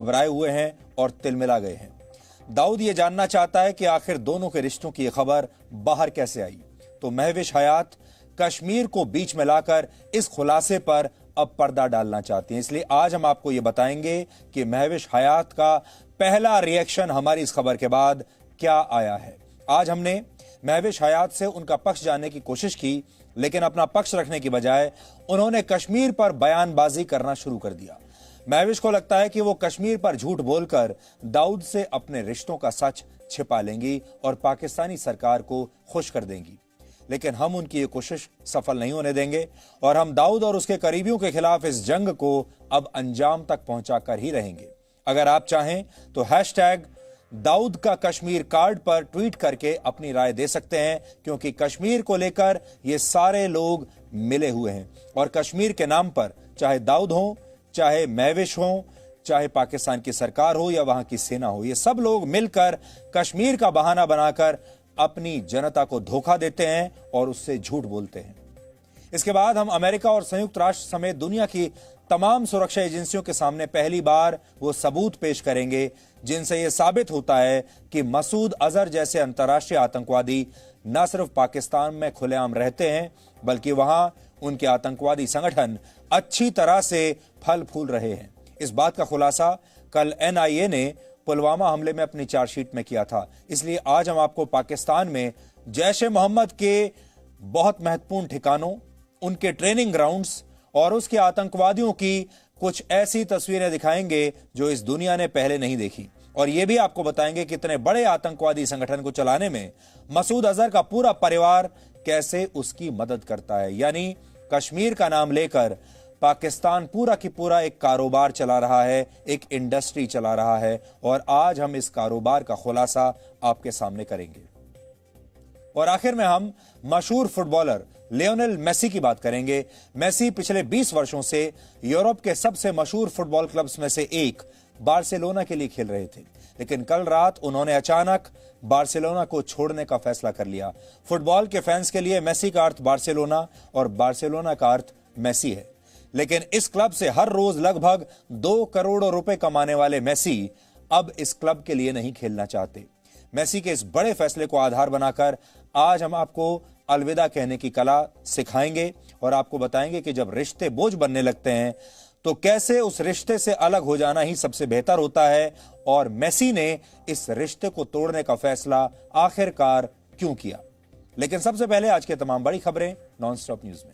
घबराए हुए हैं और तिलमिला गए हैं। दाऊद ये जानना चाहता है कि आखिर दोनों के रिश्तों की खबर बाहर कैसे आई। तो महविश हयात कश्मीर को बीच में लाकर इस खुलासे पर अब पर्दा डालना चाहती हैं। इसलिए आज हम आपको ये बताएंगे कि महविश हयात का पहला रिएक्शन हमारी इस खबर के बाद क्या आया है। आज हमने महविश हयात से उनका पक्ष जानने की कोशिश की, लेकिन अपना पक्ष रखने की बजाय उन्होंने कश्मीर पर बयानबाजी करना शुरू कर दिया। महविश को लगता है कि वो कश्मीर पर झूठ बोलकर दाऊद से अपने रिश्तों का सच छिपा लेंगी और पाकिस्तानी सरकार को खुश कर देंगी, लेकिन हम उनकी ये कोशिश सफल नहीं होने देंगे और हम दाऊद और उसके करीबियों के खिलाफ इस जंग को अब अंजाम तक पहुंचाकर ही रहेंगे। अगर आप चाहें तो हैशटैग दाऊद का कश्मीर कार्ड पर ट्वीट करके अपनी राय दे सकते हैं, क्योंकि कश्मीर को लेकर ये सारे लोग मिले हुए हैं और कश्मीर के नाम पर चाहे दाऊद हो, चाहे महविश हो, चाहे पाकिस्तान की सरकार हो या वहां की सेना हो, ये सब लोग मिलकर कश्मीर का बहाना बनाकर अपनी जनता को धोखा देते हैं और उससे झूठ बोलते हैं। इसके बाद हम अमेरिका और संयुक्त राष्ट्र समेत दुनिया की तमाम सुरक्षा एजेंसियों के सामने पहली बार वो सबूत पेश करेंगे जिनसे यह साबित होता है कि मसूद अजहर जैसे अंतर्राष्ट्रीय आतंकवादी न सिर्फ पाकिस्तान में खुलेआम रहते हैं, बल्कि वहां उनके आतंकवादी संगठन अच्छी तरह से फल फूल रहे हैं। इस बात का खुलासा कल NIA ने पुलवामा हमले में अपनी चार्जशीट में किया था। इसलिए आज हम आपको पाकिस्तान में जैश-ए-मोहम्मद के बहुत महत्वपूर्ण ठिकानों, उनके ट्रेनिंग ग्राउंड्स और उसके आतंकवादियों की कुछ ऐसी तस्वीरें दिखाएंगे जो इस दुनिया ने पहले नहीं देखी, और यह भी आपको बताएंगे कि इतने बड़े आतंकवादी संगठन को चलाने में मसूद अजहर का पूरा परिवार कैसे उसकी मदद करता है। यानी कश्मीर का नाम लेकर पाकिस्तान पूरा की पूरा एक कारोबार चला रहा है, एक इंडस्ट्री चला रहा है, और आज हम इस कारोबार का खुलासा आपके सामने करेंगे। और आखिर में हम मशहूर फुटबॉलर लियोनेल मेसी की बात करेंगे। मेसी पिछले 20 वर्षों से यूरोप के सबसे मशहूर फुटबॉल क्लब्स में से एक बार्सिलोना के लिए खेल रहे थे, लेकिन कल रात उन्होंने अचानक बार्सिलोना को छोड़ने का फैसला कर लिया। फुटबॉल के फैंस के लिए मेसी का अर्थ बार्सिलोना और बार्सिलोना का अर्थ मेसी है, लेकिन इस क्लब से हर रोज लगभग 2 करोड़ रुपए कमाने वाले मेसी अब इस क्लब के लिए नहीं खेलना चाहते। मेसी के इस बड़े फैसले को आधार बनाकर आज हम आपको अलविदा कहने की कला सिखाएंगे और आपको बताएंगे कि जब रिश्ते बोझ बनने लगते हैं तो कैसे उस रिश्ते से अलग हो जाना ही सबसे बेहतर होता है, और मेसी ने इस रिश्ते को तोड़ने का फैसला आखिरकार क्यों किया। लेकिन सबसे पहले आज के तमाम बड़ी खबरें नॉनस्टॉप न्यूज में।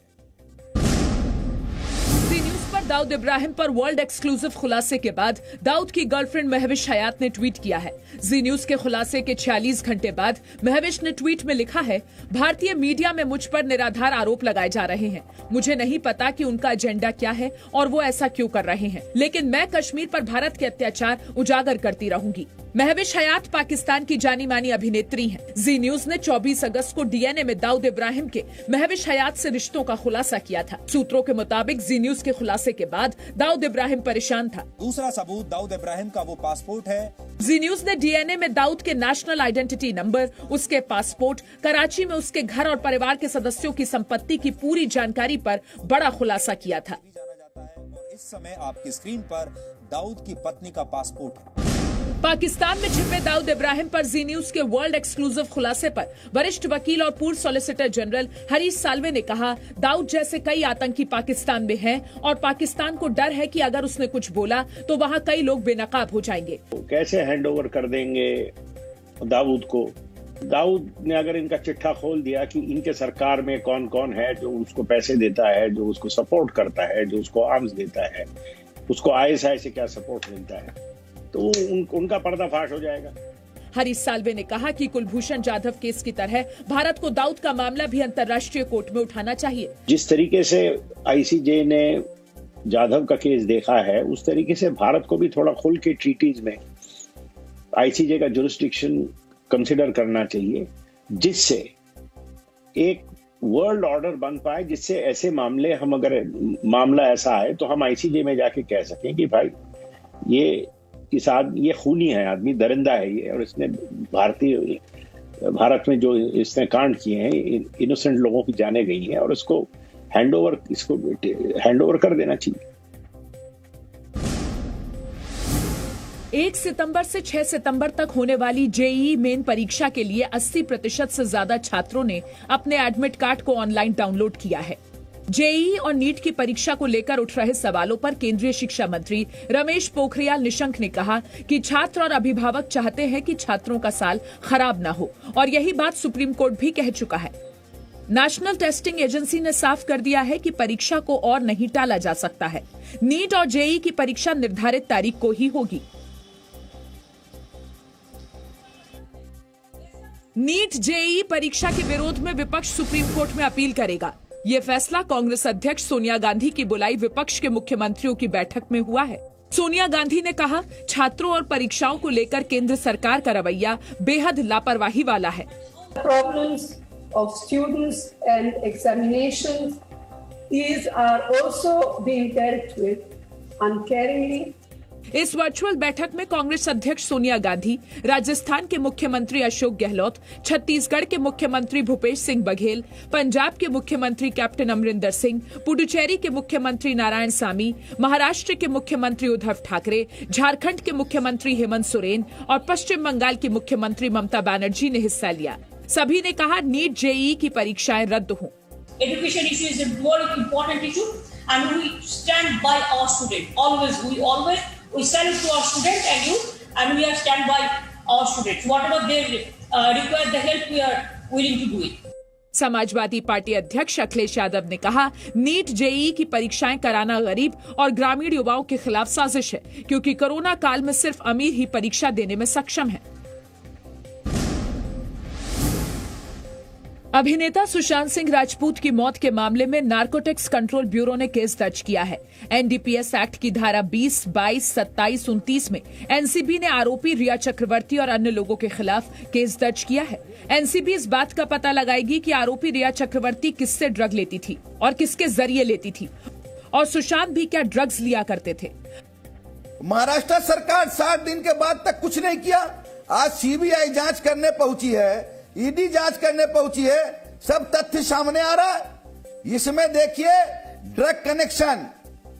दाऊद इब्राहिम पर वर्ल्ड एक्सक्लूसिव खुलासे के बाद दाऊद की गर्लफ्रेंड महविश हयात ने ट्वीट किया है। जी न्यूज के खुलासे के 46 घंटे बाद महविश ने ट्वीट में लिखा है, भारतीय मीडिया में मुझ पर निराधार आरोप लगाए जा रहे हैं। मुझे नहीं पता कि उनका एजेंडा क्या है और वो ऐसा क्यों कर रहे हैं, लेकिन मैं कश्मीर पर भारत के अत्याचार उजागर करती रहूंगी। महविश हयात पाकिस्तान की जानी मानी अभिनेत्री हैं। जी न्यूज ने 24 अगस्त को DNA में दाऊद इब्राहिम के महविश हयात से रिश्तों का खुलासा किया था। सूत्रों के मुताबिक जी न्यूज के खुलासे के बाद दाऊद इब्राहिम परेशान था। दूसरा सबूत दाऊद इब्राहिम का वो पासपोर्ट है। जी न्यूज ने DNA में दाऊद के नेशनल आइडेंटिटी नंबर, उसके पासपोर्ट, कराची में उसके घर और परिवार के सदस्यों की संपत्ति की पूरी जानकारी पर बड़ा खुलासा किया था। और इस समय आपकी स्क्रीन पर दाऊद की पत्नी का पासपोर्ट है। पाकिस्तान में छिपे दाऊद इब्राहिम पर जी न्यूज के वर्ल्ड एक्सक्लूसिव खुलासे पर वरिष्ठ वकील और पूर्व सॉलिसिटर जनरल हरीश साल्वे ने कहा, दाऊद जैसे कई आतंकी पाकिस्तान में हैं और पाकिस्तान को डर है कि अगर उसने कुछ बोला तो वहां कई लोग बेनकाब हो जाएंगे। कैसे हैंड ओवर कर देंगे दाऊद को? दाऊद ने अगर इनका चिट्ठा खोल दिया कि इनके सरकार में कौन कौन है जो उसको पैसे देता है, जो उसको सपोर्ट करता है, जो उसको आर्म्स देता है, उसको ISI से क्या सपोर्ट मिलता है, तो उनका पर्दाफाश हो जाएगा। हरीश साल्वे ने कहा कि कुलभूषण जाधव केस की तरह भारत को दाऊद का मामला भी अंतर्राष्ट्रीय कोर्ट में उठाना चाहिए। जिस तरीके से ICJ ने जाधव का केस देखा है, उस तरीके से भारत को भी थोड़ा खुल के ट्रीटीज में ICJ का जुरिस्डिक्शन कंसिडर करना चाहिए, जिससे एक वर्ल्ड ऑर्डर बन पाए, जिससे ऐसे मामले हम अगर मामला ऐसा आए तो हम ICJ में जाके कह सकें कि भाई ये खूनी है आदमी, दरिंदा है ये, और इसने भारत में जो इसने कांड किए हैं, इनोसेंट लोगों की जाने गई हैं, और इसको हैंड ओवर कर देना चाहिए। 1 सितंबर से 6 सितंबर तक होने वाली जेईई मेन परीक्षा के लिए 80% से ज्यादा छात्रों ने अपने एडमिट कार्ड को ऑनलाइन डाउनलोड किया है। जेईई और नीट की परीक्षा को लेकर उठ रहे सवालों पर केंद्रीय शिक्षा मंत्री रमेश पोखरियाल निशंक ने कहा कि छात्र और अभिभावक चाहते हैं कि छात्रों का साल खराब न हो और यही बात सुप्रीम कोर्ट भी कह चुका है। नेशनल टेस्टिंग एजेंसी ने साफ कर दिया है कि परीक्षा को और नहीं टाला जा सकता है। नीट और जेईई की परीक्षा निर्धारित तारीख को ही होगी। नीट जेईई परीक्षा के विरोध में विपक्ष सुप्रीम कोर्ट में अपील करेगा। ये फैसला कांग्रेस अध्यक्ष सोनिया गांधी की बुलाई विपक्ष के मुख्यमंत्रियों की बैठक में हुआ है। सोनिया गांधी ने कहा, छात्रों और परीक्षाओं को लेकर केंद्र सरकार का रवैया बेहद लापरवाही वाला है। Problems of students and examinations are also being dealt with uncaringly. इस वर्चुअल बैठक में कांग्रेस अध्यक्ष सोनिया गांधी, राजस्थान के मुख्यमंत्री अशोक गहलोत, छत्तीसगढ़ के मुख्यमंत्री भूपेश सिंह बघेल, पंजाब के मुख्यमंत्री कैप्टन अमरिंदर सिंह, पुडुचेरी के मुख्यमंत्री नारायण सामी, महाराष्ट्र के मुख्यमंत्री उद्धव ठाकरे, झारखंड के मुख्यमंत्री हेमंत सोरेन और पश्चिम बंगाल की मुख्यमंत्री ममता बनर्जी ने हिस्सा लिया। सभी ने कहा, नीट जेईई की परीक्षाएं रद्द हों। Education issue is a more important issue, and we stand by our student. We stand to our student, and we are stand by our students. Whatever they require the help, we are willing to do it. Samajwadi party अध्यक्ष अखिलेश यादव ने कहा, NEET JEE की परीक्षाएं कराना गरीब और ग्रामीण युवाओं के खिलाफ साजिश है, क्योंकि कोरोना काल में सिर्फ अमीर ही परीक्षा देने में सक्षम है। अभिनेता सुशांत सिंह राजपूत की मौत के मामले में नारकोटिक्स कंट्रोल ब्यूरो ने केस दर्ज किया है। एनडीपीएस एक्ट की धारा 20, 22, 27, 29 में एनसीबी ने आरोपी रिया चक्रवर्ती और अन्य लोगों के खिलाफ केस दर्ज किया है। एनसीबी इस बात का पता लगाएगी कि आरोपी रिया चक्रवर्ती किससे ड्रग लेती थी और किसके जरिए लेती थी, और सुशांत भी क्या ड्रग्स लिया करते थे। महाराष्ट्र सरकार 60 दिन के बाद तक कुछ नहीं किया। आज सीबीआई जांच करने पहुंची है, ईडी जांच करने पहुंची है, सब तथ्य सामने आ रहा है। इसमें देखिए, ड्रग कनेक्शन,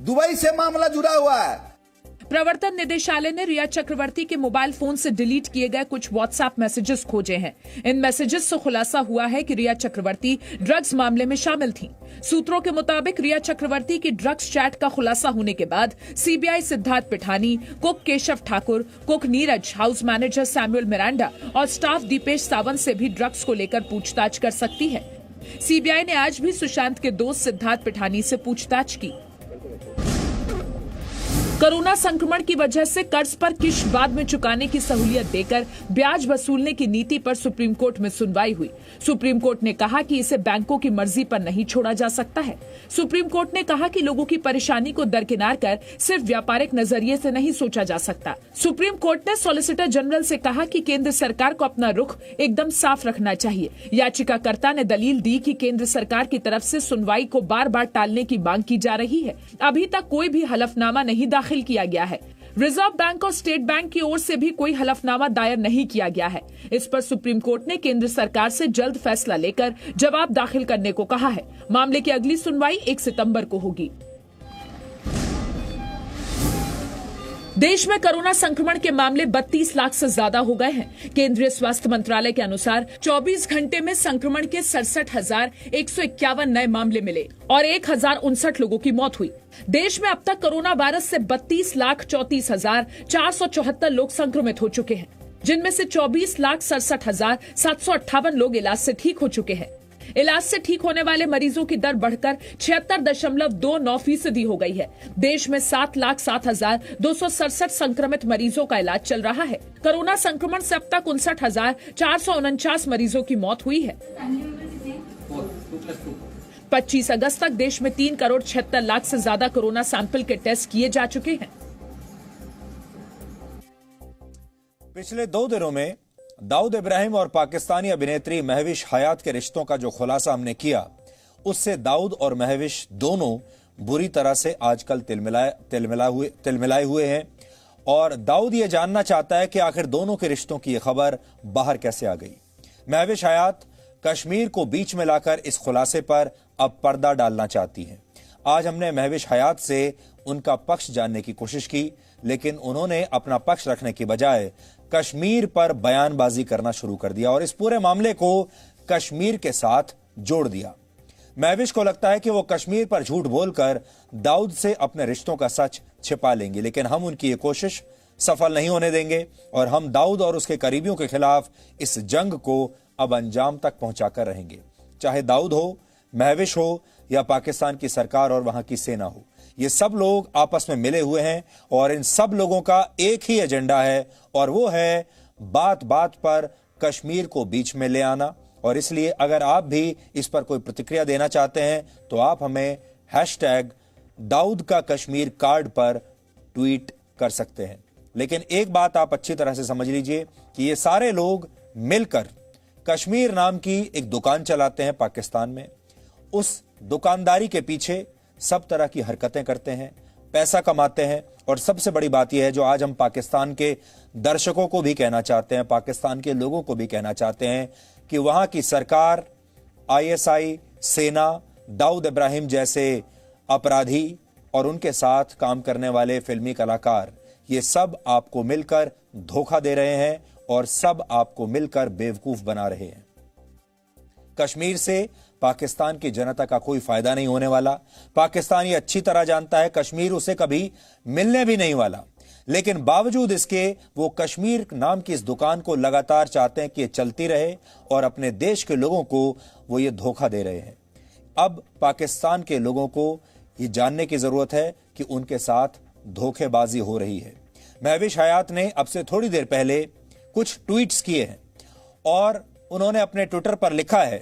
दुबई से मामला जुड़ा हुआ है। प्रवर्तन निदेशालय ने रिया चक्रवर्ती के मोबाइल फोन से डिलीट किए गए कुछ व्हाट्सएप मैसेजेस खोजे हैं। इन मैसेजेस से खुलासा हुआ है कि रिया चक्रवर्ती ड्रग्स मामले में शामिल थी। सूत्रों के मुताबिक रिया चक्रवर्ती की ड्रग्स चैट का खुलासा होने के बाद CBI Siddharth Pithani, cook Keshav Thakur, cook Neeraj, house manager Samuel Miranda और स्टाफ दीपेश सावंत से भी ड्रग्स को लेकर पूछताछ कर सकती है। सीबीआई ने आज भी सुशांत के दोस्त सिद्धार्थ पिठानी से पूछताछ की। कोरोना संक्रमण की वजह से कर्ज पर किश्त बाद में चुकाने की सहूलियत देकर ब्याज वसूलने की नीति पर सुप्रीम कोर्ट में सुनवाई हुई। सुप्रीम कोर्ट ने कहा कि इसे बैंकों की मर्जी पर नहीं छोड़ा जा सकता है। सुप्रीम कोर्ट ने कहा कि लोगों की परेशानी को दरकिनार कर सिर्फ व्यापारिक नजरिए से नहीं सोचा जा सकता। सुप्रीम कोर्ट ने सॉलिसिटर जनरल से कहा कि केंद्र सरकार को अपना रुख एकदम साफ रखना चाहिए। याचिकाकर्ता ने दलील दी कि केंद्र सरकार की तरफ से सुनवाई को बार बार टालने की मांग की जा रही है। अभी तक कोई भी हलफनामा नहीं दाखिल किया गया है। रिजर्व बैंक और स्टेट बैंक की ओर से भी कोई हलफनामा दायर नहीं किया गया है। इस पर सुप्रीम कोर्ट ने केंद्र सरकार से जल्द फैसला लेकर जवाब दाखिल करने को कहा है। मामले की अगली सुनवाई 1 सितंबर को होगी। देश में कोरोना संक्रमण के मामले 32 लाख से ज्यादा हो गए हैं। केंद्रीय स्वास्थ्य मंत्रालय के अनुसार 24 घंटे में संक्रमण के 67,151 नए मामले मिले और 1,059 लोगों की मौत हुई। देश में अब तक कोरोना वायरस से 32,34,474 लोग संक्रमित हो चुके हैं, जिनमें से 24,67,758 लोग इलाज से ठीक हो चुके हैं। इलाज से ठीक होने वाले मरीजों की दर बढ़कर 76.29% हो गई है। देश में 7,07,267 संक्रमित मरीजों का इलाज चल रहा है। कोरोना संक्रमण से अब तक 59,449 मरीजों की मौत हुई है। 25 अगस्त तक देश में 3,76,00,000 से ज्यादा कोरोना सैंपल के टेस्ट किए जा चुके हैं। पिछले 2 दिनों में दाऊद इब्राहिम और पाकिस्तानी अभिनेत्री महविश हयात के रिश्तों का जो खुलासा हमने किया, उससे दाऊद और महविश दोनों बुरी तरह से आजकल तिलमिलाए हुए हैं। और दाऊद ये जानना चाहता है कि आखिर दोनों के रिश्तों की यह खबर बाहर कैसे आ गई। महविश हयात कश्मीर को बीच में लाकर इस खुलासे पर अब पर्दा डालना चाहती हैं। आज हमने महविश हयात से उनका पक्ष जानने की कोशिश की, लेकिन उन्होंने अपना पक्ष रखने की बजाय कश्मीर पर बयानबाजी करना शुरू कर दिया और इस पूरे मामले को कश्मीर के साथ जोड़ दिया। महविश को लगता है कि वो कश्मीर पर झूठ बोलकर दाऊद से अपने रिश्तों का सच छिपा लेंगे, लेकिन हम उनकी ये कोशिश सफल नहीं होने देंगे और हम दाऊद और उसके करीबियों के खिलाफ इस जंग को अब अंजाम तक पहुंचाकर रहेंगे, चाहे दाऊद हो, महविश हो या पाकिस्तान की सरकार और वहां की सेना हो। ये सब लोग आपस में मिले हुए हैं और इन सब लोगों का एक ही एजेंडा है और वो है बात बात पर कश्मीर को बीच में ले आना। और इसलिए अगर आप भी इस पर कोई प्रतिक्रिया देना चाहते हैं तो आप हमें #दाऊद का कश्मीर कार्ड पर ट्वीट कर सकते हैं। लेकिन एक बात आप अच्छी तरह से समझ लीजिए कि ये सारे लोग मिलकर कश्मीर नाम की एक दुकान चलाते हैं पाकिस्तान में। उस दुकानदारी के पीछे सब तरह की हरकतें करते हैं, पैसा कमाते हैं और सबसे बड़ी बात यह है जो आज हम पाकिस्तान के दर्शकों को भी कहना चाहते हैं, पाकिस्तान के लोगों को भी कहना चाहते हैं कि वहां की सरकार, ISI, सेना, दाऊद इब्राहिम जैसे अपराधी और उनके साथ काम करने वाले फिल्मी कलाकार, ये सब आपको मिलकर धोखा दे रहे हैं और सब आपको मिलकर बेवकूफ बना रहे हैं। कश्मीर से पाकिस्तान की जनता का कोई फायदा नहीं होने वाला। पाकिस्तान ये अच्छी तरह जानता है कश्मीर उसे कभी मिलने भी नहीं वाला, लेकिन बावजूद इसके वो कश्मीर नाम की इस दुकान को लगातार चाहते हैं कि ये चलती रहे और अपने देश के लोगों को वो ये धोखा दे रहे हैं। अब पाकिस्तान के लोगों को ये जानने की जरूरत है कि उनके साथ धोखेबाजी हो रही है। महविश हयात ने अब से थोड़ी देर पहले कुछ ट्वीट्स किए हैं और उन्होंने अपने ट्विटर पर लिखा है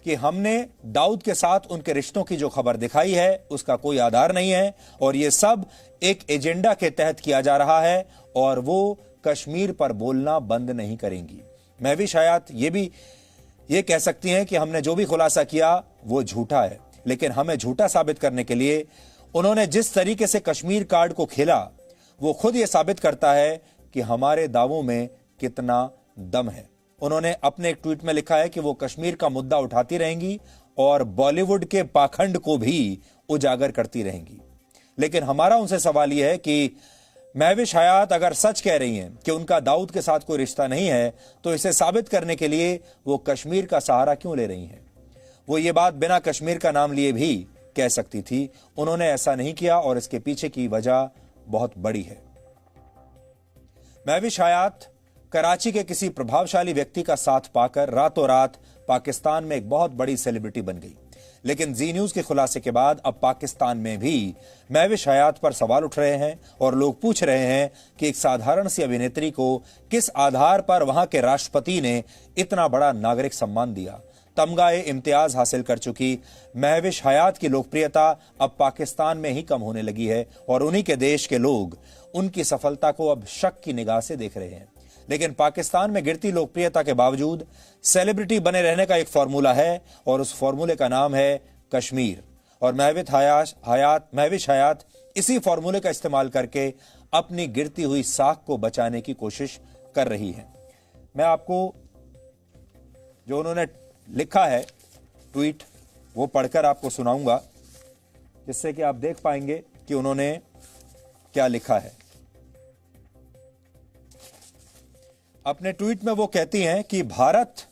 कि हमने दाऊद के साथ उनके रिश्तों की जो खबर दिखाई है उसका कोई आधार नहीं है और ये सब एक एजेंडा के तहत किया जा रहा है और वो कश्मीर पर बोलना बंद नहीं करेंगी। महविश हयात ये कह सकती हैं कि हमने जो भी खुलासा किया वो झूठा है, लेकिन हमें झूठा साबित करने के लिए उन्होंने जिस तरीके से कश्मीर कार्ड को खेला वो खुद ये साबित करता है कि हमारे दावों में कितना दम है। उन्होंने अपने एक ट्वीट में लिखा है कि वो कश्मीर का मुद्दा उठाती रहेंगी और बॉलीवुड के पाखंड को भी उजागर करती रहेंगी। लेकिन हमारा उनसे सवाल यह है कि महविश हयात अगर सच कह रही हैं कि उनका दाऊद के साथ कोई रिश्ता नहीं है तो इसे साबित करने के लिए वो कश्मीर का सहारा क्यों ले रही हैं? वो ये बात बिना कश्मीर का नाम लिए भी कह सकती थी। उन्होंने ऐसा नहीं किया और इसके पीछे की वजह बहुत बड़ी है। महविश हयात कराची के किसी प्रभावशाली व्यक्ति का साथ पाकर रातों रात पाकिस्तान में एक बहुत बड़ी सेलिब्रिटी बन गई, लेकिन जी न्यूज के खुलासे के बाद अब पाकिस्तान में भी महविश हयात पर सवाल उठ रहे हैं और लोग पूछ रहे हैं कि एक साधारण सी अभिनेत्री को किस आधार पर वहां के राष्ट्रपति ने इतना बड़ा नागरिक सम्मान दिया। तमगाए इम्तियाज हासिल कर चुकी महविश हयात की लोकप्रियता अब पाकिस्तान में ही कम होने लगी है और उन्हीं के देश के लोग उनकी सफलता को अब शक की निगाह से देख रहे हैं। लेकिन पाकिस्तान में गिरती लोकप्रियता के बावजूद सेलिब्रिटी बने रहने का एक फॉर्मूला है और उस फॉर्मूले का नाम है कश्मीर। और महविश हयात इसी फॉर्मूले का इस्तेमाल करके अपनी गिरती हुई साख को बचाने की कोशिश कर रही है। मैं आपको जो उन्होंने लिखा है ट्वीट वो पढ़कर आपको सुनाऊंगा, जिससे कि आप देख पाएंगे कि उन्होंने क्या लिखा है। अपने ट्वीट में वो कहती हैं कि भारत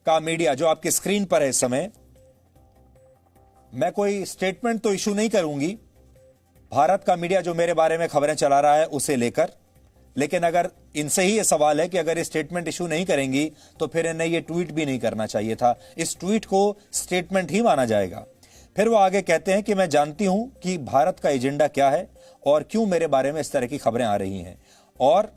का मीडिया जो आपकी स्क्रीन पर है इस समय, मैं कोई स्टेटमेंट तो इशू नहीं करूंगी भारत का मीडिया जो मेरे बारे में खबरें चला रहा है उसे लेकर, लेकिन अगर इनसे ही ये सवाल है कि अगर ये स्टेटमेंट इशू नहीं करेंगी तो फिर इन्हें ये ट्वीट भी नहीं करना चाहिए था। इस ट्वीट को स्टेटमेंट ही माना जाएगा। फिर वो आगे कहते हैं कि मैं जानती हूं कि भारत का एजेंडा क्या है और क्यों मेरे बारे में इस तरह की खबरें आ रही हैं, और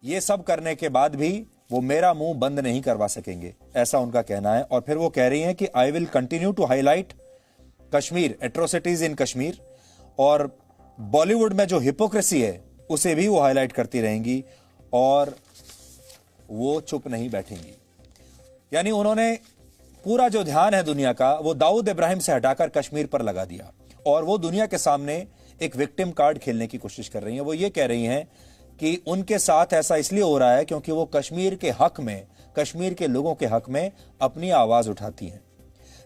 ये सब करने के बाद भी वो मेरा मुंह बंद नहीं करवा सकेंगे, ऐसा उनका कहना है। और फिर वो कह रही हैं कि I will continue to highlight Kashmir atrocities in Kashmir, और बॉलीवुड में जो हिपोक्रेसी है उसे भी वो हाईलाइट करती रहेंगी और वो चुप नहीं बैठेंगी। यानी उन्होंने पूरा जो ध्यान है दुनिया का वो दाऊद इब्राहिम से हटाकर कश्मीर पर लगा दिया और वो दुनिया के सामने एक विक्टिम कार्ड खेलने की कोशिश कर रही हैं। वो ये कह रही हैं कि उनके साथ ऐसा इसलिए हो रहा है क्योंकि वो कश्मीर के हक में, कश्मीर के लोगों के हक में अपनी आवाज उठाती हैं।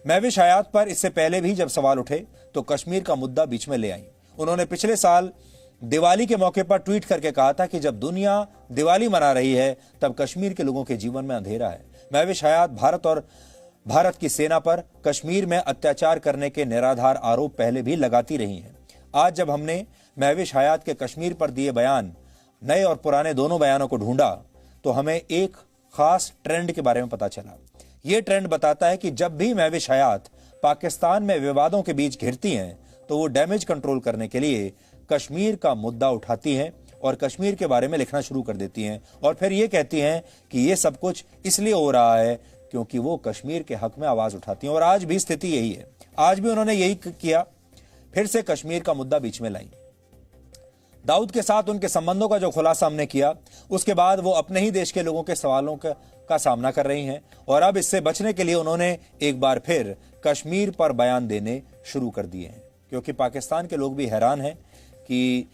महविश हयात पर इससे पहले भी जब सवाल उठे तो कश्मीर का मुद्दा बीच में ले आई। उन्होंने पिछले साल दिवाली के मौके पर ट्वीट करके कहा था कि जब दुनिया दिवाली मना रही है तब कश्मीर के लोगों के जीवन में अंधेरा है। महविश हयात भारत और भारत की सेना पर कश्मीर में अत्याचार करने के निराधार आरोप पहले भी लगाती रही हैं। आज जब हमने महविश हयात के कश्मीर पर दिए बयान, नए और पुराने दोनों बयानों को ढूंढा तो हमें एक खास ट्रेंड के बारे में पता चला। यह ट्रेंड बताता है कि जब भी महविश हयात पाकिस्तान में विवादों के बीच घिरती हैं तो वो डैमेज कंट्रोल करने के लिए कश्मीर का मुद्दा उठाती हैं और कश्मीर के बारे में लिखना शुरू कर देती हैं और फिर ये कहती हैं कि ये सब कुछ इसलिए हो रहा है क्योंकि वो कश्मीर के हक में आवाज उठाती हैं। और आज भी स्थिति यही है। आज भी उन्होंने यही किया, फिर से कश्मीर का मुद्दा बीच में लाई। दाऊद के साथ उनके संबंधों का जो खुलासा हमने किया उसके बाद वो अपने ही देश के लोगों के सवालों का सामना कर रही हैं और अब इससे बचने के लिए उन्होंने एक बार फिर कश्मीर पर बयान देने शुरू कर दिए हैं, क्योंकि पाकिस्तान के लोग भी हैरान हैं कि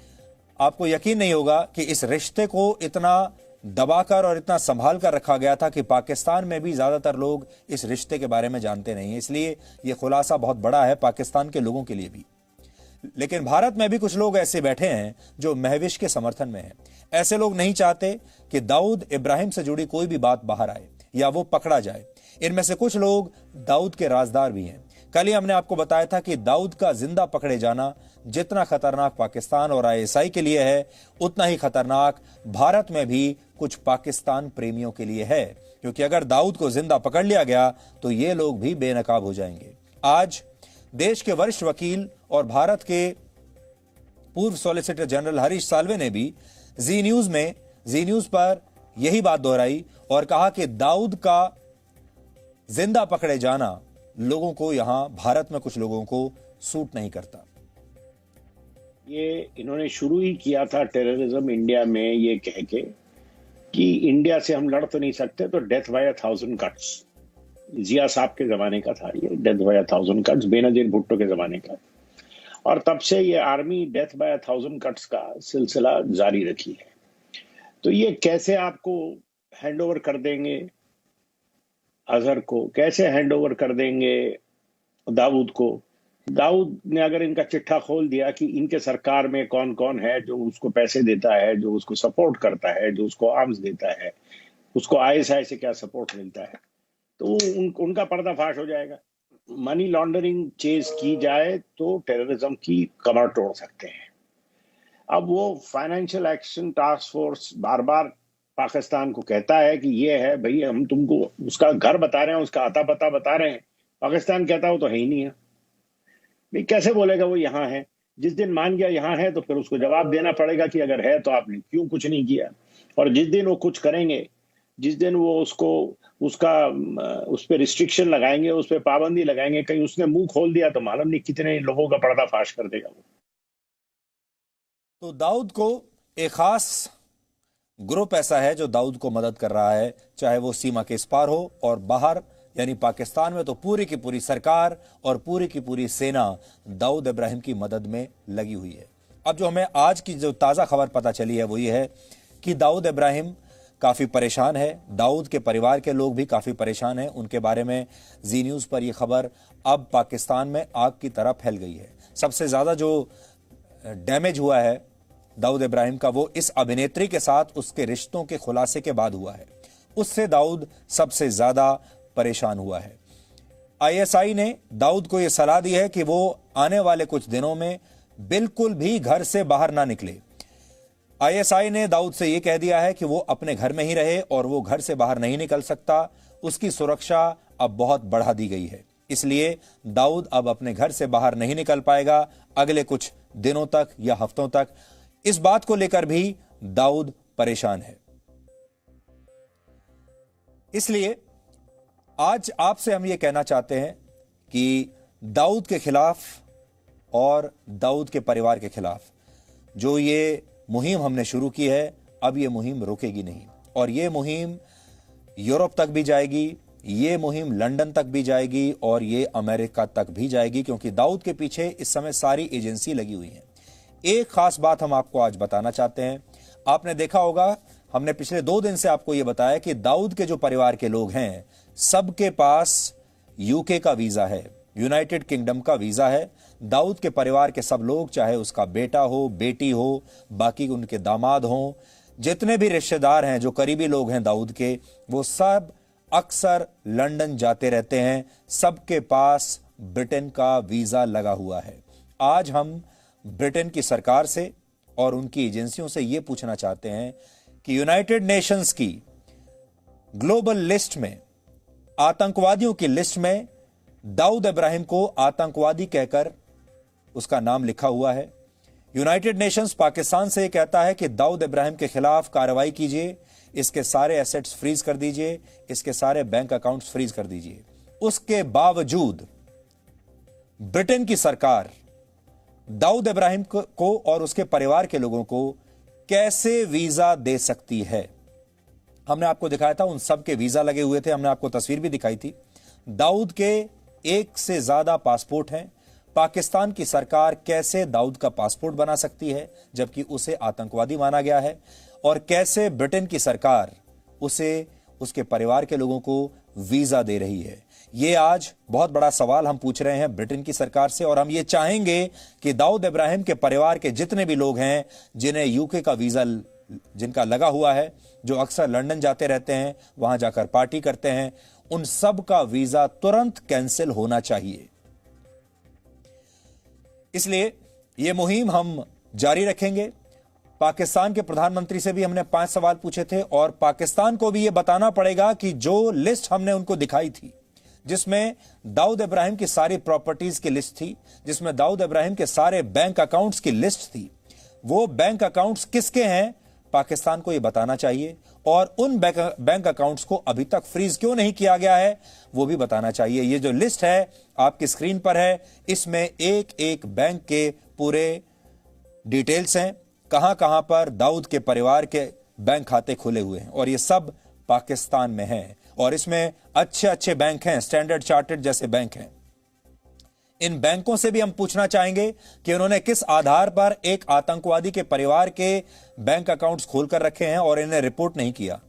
आपको यकीन नहीं होगा कि इस रिश्ते को इतना दबाकर और इतना संभाल कर रखा गया था कि पाकिस्तान में भी ज्यादातर लोग इस रिश्ते के बारे में जानते नहीं हैं। इसलिए यह खुलासा बहुत बड़ा है पाकिस्तान के लोगों के लिए भी। लेकिन भारत में भी कुछ लोग ऐसे बैठे हैं जो महविश के समर्थन में हैं। ऐसे लोग नहीं चाहते कि दाऊद इब्राहिम से जुड़ी कोई भी बात बाहर आए या वो पकड़ा जाए। इनमें से कुछ लोग दाऊद के राजदार भी हैं। कल ही हमने आपको बताया था कि दाऊद का जिंदा पकड़े जाना जितना खतरनाक पाकिस्तान और आईएसआई के लिए है उतना ही खतरनाक भारत में भी कुछ पाकिस्तान प्रेमियों के लिए है, क्योंकि अगर दाऊद को जिंदा पकड़ लिया गया तो ये लोग भी बेनकाब हो जाएंगे। आज देश के वरिष्ठ वकील और भारत के पूर्व सॉलिसिटर जनरल हरीश साल्वे ने भी जी न्यूज पर यही बात दोहराई और कहा कि दाऊद का जिंदा पकड़े जाना लोगों को, यहां भारत में कुछ लोगों को सूट नहीं करता। ये इन्होंने शुरू ही किया था टेररिज्म इंडिया में ये कह के कि इंडिया से हम लड़ तो नहीं सकते तो डेथ बाय 1000 कट्स। जिया साहब के जमाने का था ये, death by 1000 cuts, Benazir Bhutto के जमाने का। और तब से ये आर्मी डेथ बाय 1000 कट्स का सिलसिला जारी रखी है। तो ये कैसे आपको हैंडओवर कर देंगे अजहर को, कैसे हैंडओवर कर देंगे दाऊद को। दाऊद ने अगर इनका चिट्ठा खोल दिया कि इनके सरकार में कौन कौन है जो उसको पैसे देता है, जो उसको सपोर्ट करता है, जो उसको आर्म्स देता है, उसको आईएसआई से क्या सपोर्ट मिलता है, तो उनका पर्दाफाश हो जाएगा। मनी लॉन्ड्रिंग चेज की जाए तो टेररिज्म की कमर तोड़ सकते हैं। अब वो फाइनेंशियल एक्शन टास्क फोर्स बार बार पाकिस्तान को कहता है कि ये है भाई, हम तुमको उसका घर बता रहे हैं, उसका आता पता बता रहे हैं। पाकिस्तान कहता हो तो है ही नहीं है। भाई कैसे बोलेगा वो यहाँ है? जिस दिन मान गया यहाँ है तो फिर उसको जवाब देना पड़ेगा कि अगर है तो आपने क्यों कुछ नहीं किया। और जिस दिन वो कुछ करेंगे, जिस दिन वो उस पर रिस्ट्रिक्शन लगाएंगे, उस पर पाबंदी लगाएंगे, कहीं उसने मुंह खोल दिया तो मालूम नहीं कितने लोगों का पर्दाफाश कर देगा वो। तो दाऊद को एक खास ग्रुप ऐसा है जो दाऊद को मदद कर रहा है, चाहे वो सीमा के इस पार हो और बाहर यानी पाकिस्तान में तो पूरी की पूरी सरकार और पूरी की पूरी सेना दाऊद इब्राहिम की मदद में लगी हुई है। अब जो हमें आज की जो ताज़ा खबर पता चली है वो ये है कि दाऊद इब्राहिम काफ़ी परेशान है। दाऊद के परिवार के लोग भी काफ़ी परेशान हैं। उनके बारे में जी न्यूज़ पर यह खबर अब पाकिस्तान में आग की तरह फैल गई है। सबसे ज़्यादा जो डैमेज हुआ है दाऊद इब्राहिम का वो इस अभिनेत्री के साथ उसके रिश्तों के खुलासे के बाद हुआ है। उससे दाऊद सबसे ज़्यादा परेशान हुआ है। आईएसआई ने दाऊद को यह सलाह दी है कि वो आने वाले कुछ दिनों में बिल्कुल भी घर से बाहर ना निकले। आईएसआई ने दाऊद से यह कह दिया है कि वो अपने घर में ही रहे और वो घर से बाहर नहीं निकल सकता। उसकी सुरक्षा अब बहुत बढ़ा दी गई है, इसलिए दाऊद अब अपने घर से बाहर नहीं निकल पाएगा अगले कुछ दिनों तक या हफ्तों तक। इस बात को लेकर भी दाऊद परेशान है। इसलिए आज आपसे हम ये कहना चाहते हैं कि दाऊद के खिलाफ और दाऊद के परिवार के खिलाफ जो ये मुहिम हमने शुरू की है, अब ये मुहिम रुकेगी नहीं और ये मुहिम यूरोप तक भी जाएगी, ये मुहिम लंदन तक भी जाएगी और ये अमेरिका तक भी जाएगी, क्योंकि दाऊद के पीछे इस समय सारी एजेंसी लगी हुई हैं। एक खास बात हम आपको आज बताना चाहते हैं। आपने देखा होगा, हमने पिछले 2 दिन से आपको यह बताया कि दाऊद के जो परिवार के लोग हैं सबके पास यूके का वीजा है, यूनाइटेड किंगडम का वीजा है। दाऊद के परिवार के सब लोग, चाहे उसका बेटा हो, बेटी हो, बाकी उनके दामाद हों, जितने भी रिश्तेदार हैं, जो करीबी लोग हैं दाऊद के, वो सब अक्सर लंदन जाते रहते हैं। सबके पास ब्रिटेन का वीजा लगा हुआ है। आज हम ब्रिटेन की सरकार से और उनकी एजेंसियों से यह पूछना चाहते हैं कि यूनाइटेड नेशंस की ग्लोबल लिस्ट में, आतंकवादियों की लिस्ट में दाऊद इब्राहिम को आतंकवादी कहकर उसका नाम लिखा हुआ है। यूनाइटेड नेशंस पाकिस्तान से कहता है कि दाऊद इब्राहिम के खिलाफ कार्रवाई कीजिए, इसके सारे एसेट्स फ्रीज कर दीजिए, इसके सारे बैंक अकाउंट्स फ्रीज कर दीजिए। उसके बावजूद ब्रिटेन की सरकार दाऊद इब्राहिम को और उसके परिवार के लोगों को कैसे वीजा दे सकती है? हमने आपको दिखाया था, उन सब के वीजा लगे हुए थे। हमने आपको तस्वीर भी दिखाई थी। दाऊद के एक से ज्यादा पासपोर्ट हैं। पाकिस्तान की सरकार कैसे दाऊद का पासपोर्ट बना सकती है जबकि उसे आतंकवादी माना गया है? और कैसे ब्रिटेन की सरकार उसे, उसके परिवार के लोगों को वीजा दे रही है? ये आज बहुत बड़ा सवाल हम पूछ रहे हैं ब्रिटेन की सरकार से, और हम ये चाहेंगे कि दाऊद इब्राहिम के परिवार के जितने भी लोग हैं जिन्हें यूके का वीजा जिनका लगा हुआ है, जो अक्सर लंदन जाते रहते हैं, वहां जाकर पार्टी करते हैं, उन सब का वीजा तुरंत कैंसिल होना चाहिए। इसलिए यह मुहिम हम जारी रखेंगे। पाकिस्तान के प्रधानमंत्री से भी हमने 5 सवाल पूछे थे, और पाकिस्तान को भी यह बताना पड़ेगा कि जो लिस्ट हमने उनको दिखाई थी, जिसमें दाऊद इब्राहिम की सारी प्रॉपर्टीज की लिस्ट थी, जिसमें दाऊद इब्राहिम के सारे बैंक अकाउंट्स की लिस्ट थी, वो बैंक अकाउंट्स किसके हैं पाकिस्तान को यह बताना चाहिए। और उन बैंक अकाउंट्स को अभी तक फ्रीज क्यों नहीं किया गया है वो भी बताना चाहिए। ये जो लिस्ट है आपकी स्क्रीन पर है, इसमें एक एक बैंक के पूरे डिटेल्स हैं, कहां कहां पर दाऊद के परिवार के बैंक खाते खुले हुए हैं, और ये सब पाकिस्तान में हैं। और इसमें अच्छे अच्छे बैंक हैं, स्टैंडर्ड चार्टर्ड जैसे बैंक हैं। इन बैंकों से भी हम पूछना चाहेंगे कि उन्होंने किस आधार पर एक आतंकवादी के परिवार के बैंक अकाउंट्स खोलकर रखे हैं और इन्हें रिपोर्ट नहीं किया।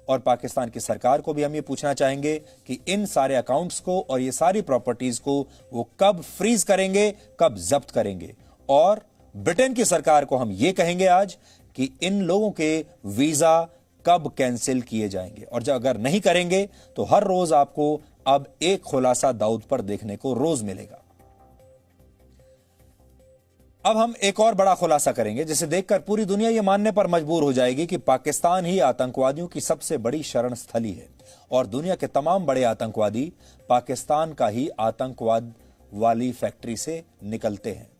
और पाकिस्तान की सरकार को भी हम ये पूछना चाहेंगे कि इन सारे अकाउंट्स को और ये सारी प्रॉपर्टीज को वो कब फ्रीज करेंगे, कब जब्त करेंगे। और ब्रिटेन की सरकार को हम ये कहेंगे आज कि इन लोगों के वीजा कब कैंसिल किए जाएंगे। और जब अगर नहीं करेंगे तो हर रोज आपको अब एक खुलासा दाऊद पर देखने को रोज मिलेगा। अब हम एक और बड़ा खुलासा करेंगे जिसे देखकर पूरी दुनिया यह मानने पर मजबूर हो जाएगी कि पाकिस्तान ही आतंकवादियों की सबसे बड़ी शरण स्थली है, और दुनिया के तमाम बड़े आतंकवादी पाकिस्तान का ही आतंकवाद वाली फैक्ट्री से निकलते हैं।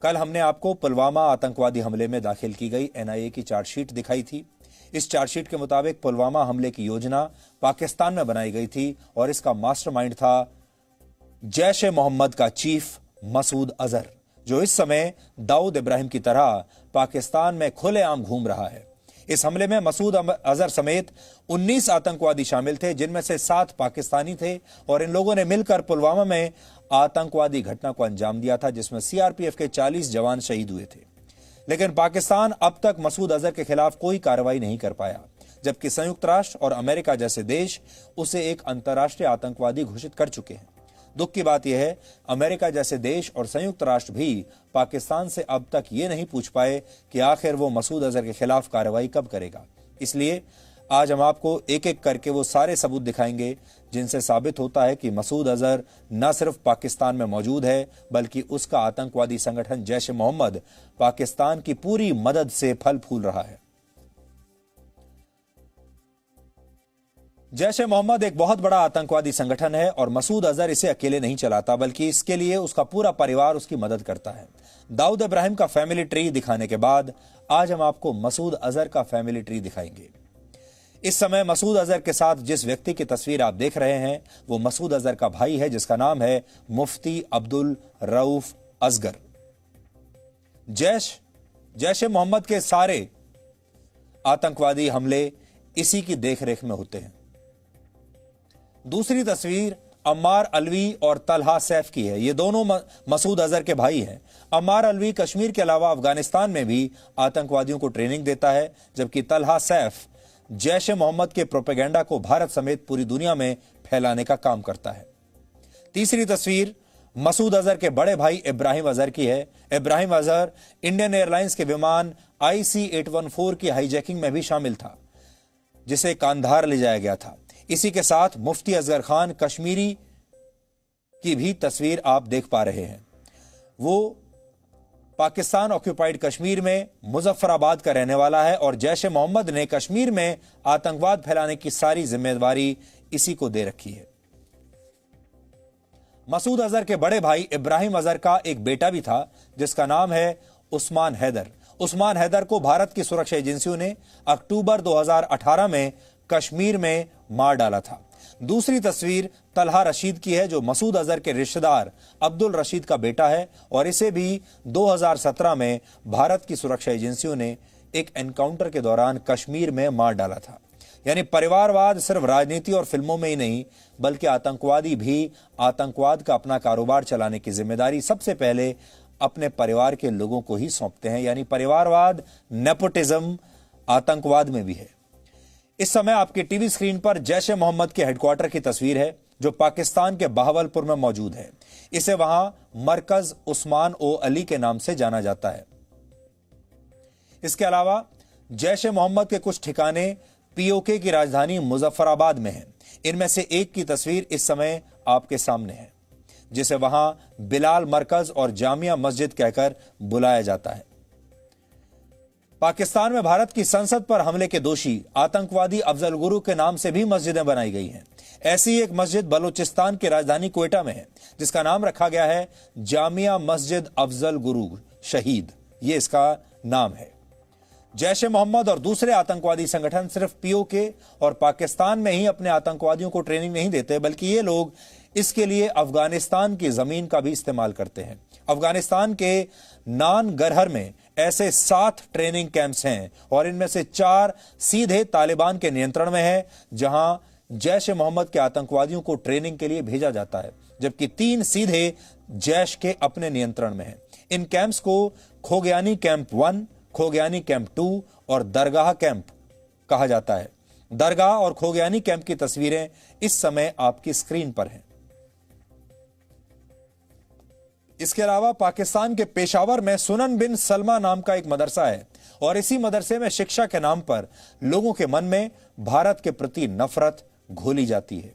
कल हमने आपको पुलवामा आतंकवादी हमले में दाखिल की गई NIA की चार्जशीट दिखाई थी। इस चार्जशीट के मुताबिक पुलवामा हमले की योजना पाकिस्तान में बनाई गई थी, और इसका मास्टरमाइंड था जैश ए मोहम्मद का चीफ मसूद अजहर, जो इस समय दाऊद इब्राहिम की तरह पाकिस्तान में खुलेआम घूम रहा है। इस हमले में मसूद अजहर समेत 19 आतंकवादी शामिल थे, जिनमें से 7 पाकिस्तानी थे, और इन लोगों ने मिलकर पुलवामा में आतंकवादी घटना को अंजाम दिया था, जिसमें CRPF के 40 जवान शहीद हुए थे। लेकिन पाकिस्तान अब तक मसूद अजहर के खिलाफ कोई कार्रवाई नहीं कर पाया, जबकि संयुक्त राष्ट्र और अमेरिका जैसे देश उसे एक अंतर्राष्ट्रीय आतंकवादी घोषित कर चुके हैं। दुख की बात यह है, अमेरिका जैसे देश और संयुक्त राष्ट्र भी पाकिस्तान से अब तक ये नहीं पूछ पाए कि आखिर वो मसूद अजहर के खिलाफ कार्रवाई कब करेगा। इसलिए आज हम आपको एक एक करके वो सारे सबूत दिखाएंगे जिनसे साबित होता है कि मसूद अजहर न सिर्फ पाकिस्तान में मौजूद है, बल्कि उसका आतंकवादी संगठन जैश ए मोहम्मद पाकिस्तान की पूरी मदद से फल फूल रहा है। जैश ए मोहम्मद एक बहुत बड़ा आतंकवादी संगठन है, और मसूद अजहर इसे अकेले नहीं चलाता, बल्कि इसके लिए उसका पूरा परिवार उसकी मदद करता है। दाऊद इब्राहिम का फैमिली ट्री दिखाने के बाद आज हम आपको मसूद अजहर का फैमिली ट्री दिखाएंगे। इस समय मसूद अजहर के साथ जिस व्यक्ति की तस्वीर आप देख रहे हैं वो मसूद अजहर का भाई है, जिसका नाम है मुफ्ती अब्दुल रऊफ असगर। जैश ए मोहम्मद के सारे आतंकवादी हमले इसी की देखरेख में होते हैं। दूसरी तस्वीर अम्मार अलवी और तलहा सैफ की है। ये दोनों मसूद अजहर के भाई हैं। अम्मार अलवी कश्मीर के अलावा अफगानिस्तान में भी आतंकवादियों को ट्रेनिंग देता है, जबकि तलहा सैफ जैश ए मोहम्मद के प्रोपेगेंडा को भारत समेत पूरी दुनिया में फैलाने का काम करता है। तीसरी तस्वीर मसूद अजहर के बड़े भाई इब्राहिम अजहर की है। इब्राहिम अजहर इंडियन एयरलाइंस के विमान IC-814 की हाईजैकिंग में भी शामिल था, जिसे कांधार ले जाया गया था। इसी के साथ मुफ्ती असगर खान कश्मीरी की भी तस्वीर आप देख पा रहे हैं। वो पाकिस्तान ऑक्यूपाइड कश्मीर में मुजफ्फराबाद का रहने वाला है और जैश ए मोहम्मद ने कश्मीर में आतंकवाद फैलाने की सारी जिम्मेदारी इसी को दे रखी है। मसूद अजहर के बड़े भाई इब्राहिम अजहर का एक बेटा भी था जिसका नाम है उस्मान हैदर। उस्मान हैदर को भारत की सुरक्षा एजेंसियों ने अक्टूबर 2018 में कश्मीर में मार डाला था। दूसरी तस्वीर तलहा रशीद की है जो मसूद अजहर के रिश्तेदार अब्दुल रशीद का बेटा है और इसे भी 2017 में भारत की सुरक्षा एजेंसियों ने एक एनकाउंटर के दौरान कश्मीर में मार डाला था। यानी परिवारवाद सिर्फ राजनीति और फिल्मों में ही नहीं बल्कि आतंकवादी भी आतंकवाद का अपना कारोबार चलाने की जिम्मेदारी सबसे पहले अपने परिवार के लोगों को ही सौंपते हैं। यानी परिवारवाद, नेपोटिज्म आतंकवाद में भी है। इस समय आपकी टीवी स्क्रीन पर जैश ए मोहम्मद के हेडक्वार्टर की तस्वीर है जो पाकिस्तान के बहावलपुर में मौजूद है। इसे वहां मरकज उस्मान ओ अली के नाम से जाना जाता है। इसके अलावा जैश ए मोहम्मद के कुछ ठिकाने POK की राजधानी मुजफ्फराबाद में है। इनमें से एक की तस्वीर इस समय आपके सामने है जिसे वहां बिलाल मरकज और जामिया मस्जिद कहकर बुलाया जाता है। पाकिस्तान में भारत की संसद पर हमले के दोषी आतंकवादी अफजल गुरु के नाम से भी मस्जिदें बनाई गई हैं। ऐसी एक मस्जिद बलूचिस्तान की राजधानी क्वेटा में है जिसका नाम रखा गया है जामिया मस्जिद अफजल गुरु शहीद। ये इसका नाम है। जैश ए मोहम्मद और दूसरे आतंकवादी संगठन सिर्फ POK और पाकिस्तान में ही अपने आतंकवादियों को ट्रेनिंग नहीं देते बल्कि ये लोग इसके लिए अफगानिस्तान की जमीन का भी इस्तेमाल करते हैं। अफगानिस्तान के नान गरहर में ऐसे 7 ट्रेनिंग कैंप्स हैं और इनमें से 4 सीधे तालिबान के नियंत्रण में है जहां जैश ए मोहम्मद के आतंकवादियों को ट्रेनिंग के लिए भेजा जाता है, जबकि 3 सीधे जैश के अपने नियंत्रण में है। इन कैंप्स को खोगयानी कैंप 1, खोगयानी कैंप 2 और दरगाह कैंप कहा जाता है। दरगाह और खोगयानी कैंप की तस्वीरें इस समय आपकी स्क्रीन पर हैं। इसके अलावा पाकिस्तान के पेशावर में सुनन बिन सलमा नाम का एक मदरसा है और इसी मदरसे में शिक्षा के नाम पर लोगों के मन में भारत के प्रति नफरत घोली जाती है।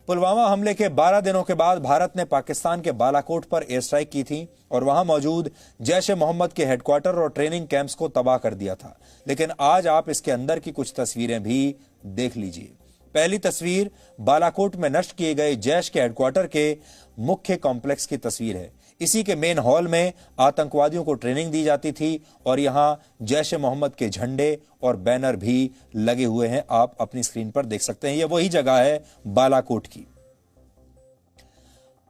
पुलवामा हमले के 12 दिनों के बाद भारत ने पाकिस्तान के बालाकोट पर एयर स्ट्राइक की थी और वहां मौजूद जैश ए मोहम्मद के हेडक्वार्टर और ट्रेनिंग कैंप्स को तबाह कर दिया था। लेकिन आज आप इसके अंदर की कुछ तस्वीरें भी देख लीजिए। पहली तस्वीर बालाकोट में नष्ट किए गए जैश के हेडक्वार्टर के मुख्य कॉम्प्लेक्स की तस्वीर है। इसी के मेन हॉल में आतंकवादियों को ट्रेनिंग दी जाती थी और यहां जैश ए मोहम्मद के झंडे और बैनर भी लगे हुए हैं। आप अपनी स्क्रीन पर देख सकते हैं। यह वही जगह है बालाकोट की।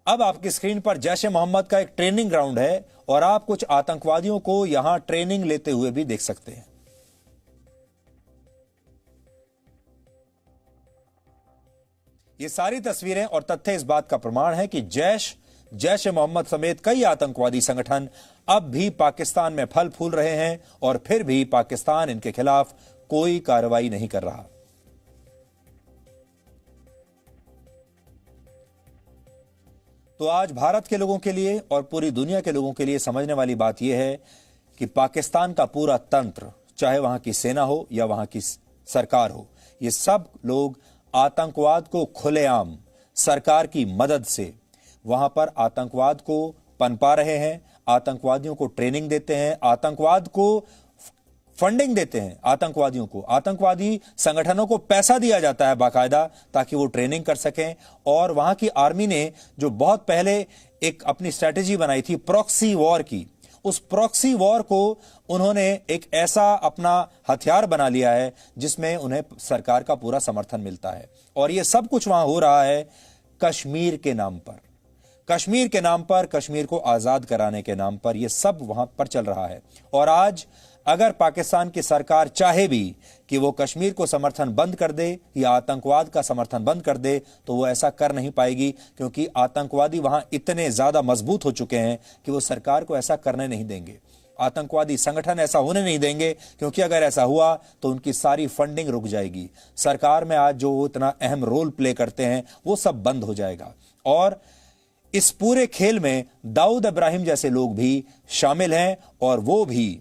अब आपकी स्क्रीन पर जैश ए मोहम्मद का एक ट्रेनिंग ग्राउंड है और आप कुछ आतंकवादियों को यहां ट्रेनिंग लेते हुए भी देख सकते हैं। ये सारी तस्वीरें और तथ्य इस बात का प्रमाण है कि जैश ए मोहम्मद समेत कई आतंकवादी संगठन अब भी पाकिस्तान में फल फूल रहे हैं और फिर भी पाकिस्तान इनके खिलाफ कोई कार्रवाई नहीं कर रहा। तो आज भारत के लोगों के लिए और पूरी दुनिया के लोगों के लिए समझने वाली बात यह है कि पाकिस्तान का पूरा तंत्र, चाहे वहां की सेना हो या वहां की सरकार हो, ये सब लोग आतंकवाद को खुलेआम सरकार की मदद से वहां पर आतंकवाद को पनपा रहे हैं, आतंकवादियों को ट्रेनिंग देते हैं, आतंकवाद को फंडिंग देते हैं। आतंकवादियों को, आतंकवादी संगठनों को पैसा दिया जाता है बाकायदा ताकि वो ट्रेनिंग कर सकें। और वहां की आर्मी ने जो बहुत पहले एक अपनी स्ट्रेटेजी बनाई थी प्रॉक्सी वॉर की, उस प्रॉक्सी वॉर को उन्होंने एक ऐसा अपना हथियार बना लिया है जिसमें उन्हें सरकार का पूरा समर्थन मिलता है। और ये सब कुछ वहां हो रहा है कश्मीर के नाम पर, कश्मीर के नाम पर, कश्मीर को आजाद कराने के नाम पर, यह सब वहां पर चल रहा है। और आज अगर पाकिस्तान की सरकार चाहे भी कि वो कश्मीर को समर्थन बंद कर दे या आतंकवाद का समर्थन बंद कर दे तो वो ऐसा कर नहीं पाएगी, क्योंकि आतंकवादी वहां इतने ज्यादा मजबूत हो चुके हैं कि वो सरकार को ऐसा करने नहीं देंगे। आतंकवादी संगठन ऐसा होने नहीं देंगे, क्योंकि अगर ऐसा हुआ तो उनकी सारी फंडिंग रुक जाएगी। सरकार में आज जो इतना अहम रोल प्ले करते हैं वो सब बंद हो जाएगा। और इस पूरे खेल में दाऊद इब्राहिम जैसे लोग भी शामिल हैं और वो भी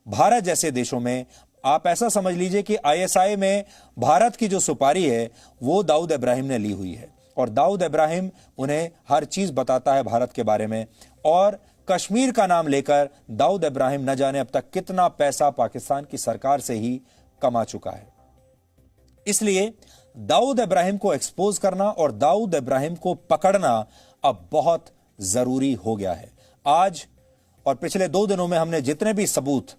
भारत जैसे देशों में। आप ऐसा समझ लीजिए कि आईएसआई में भारत की जो सुपारी है वो दाऊद इब्राहिम ने ली हुई है और दाऊद इब्राहिम उन्हें हर चीज बताता है भारत के बारे में। और कश्मीर का नाम लेकर दाऊद इब्राहिम न जाने अब तक कितना पैसा पाकिस्तान की सरकार से ही कमा चुका है। इसलिए दाऊद इब्राहिम को एक्सपोज करना और दाऊद इब्राहिम को पकड़ना अब बहुत जरूरी हो गया है। आज और पिछले 2 दिनों में हमने जितने भी सबूत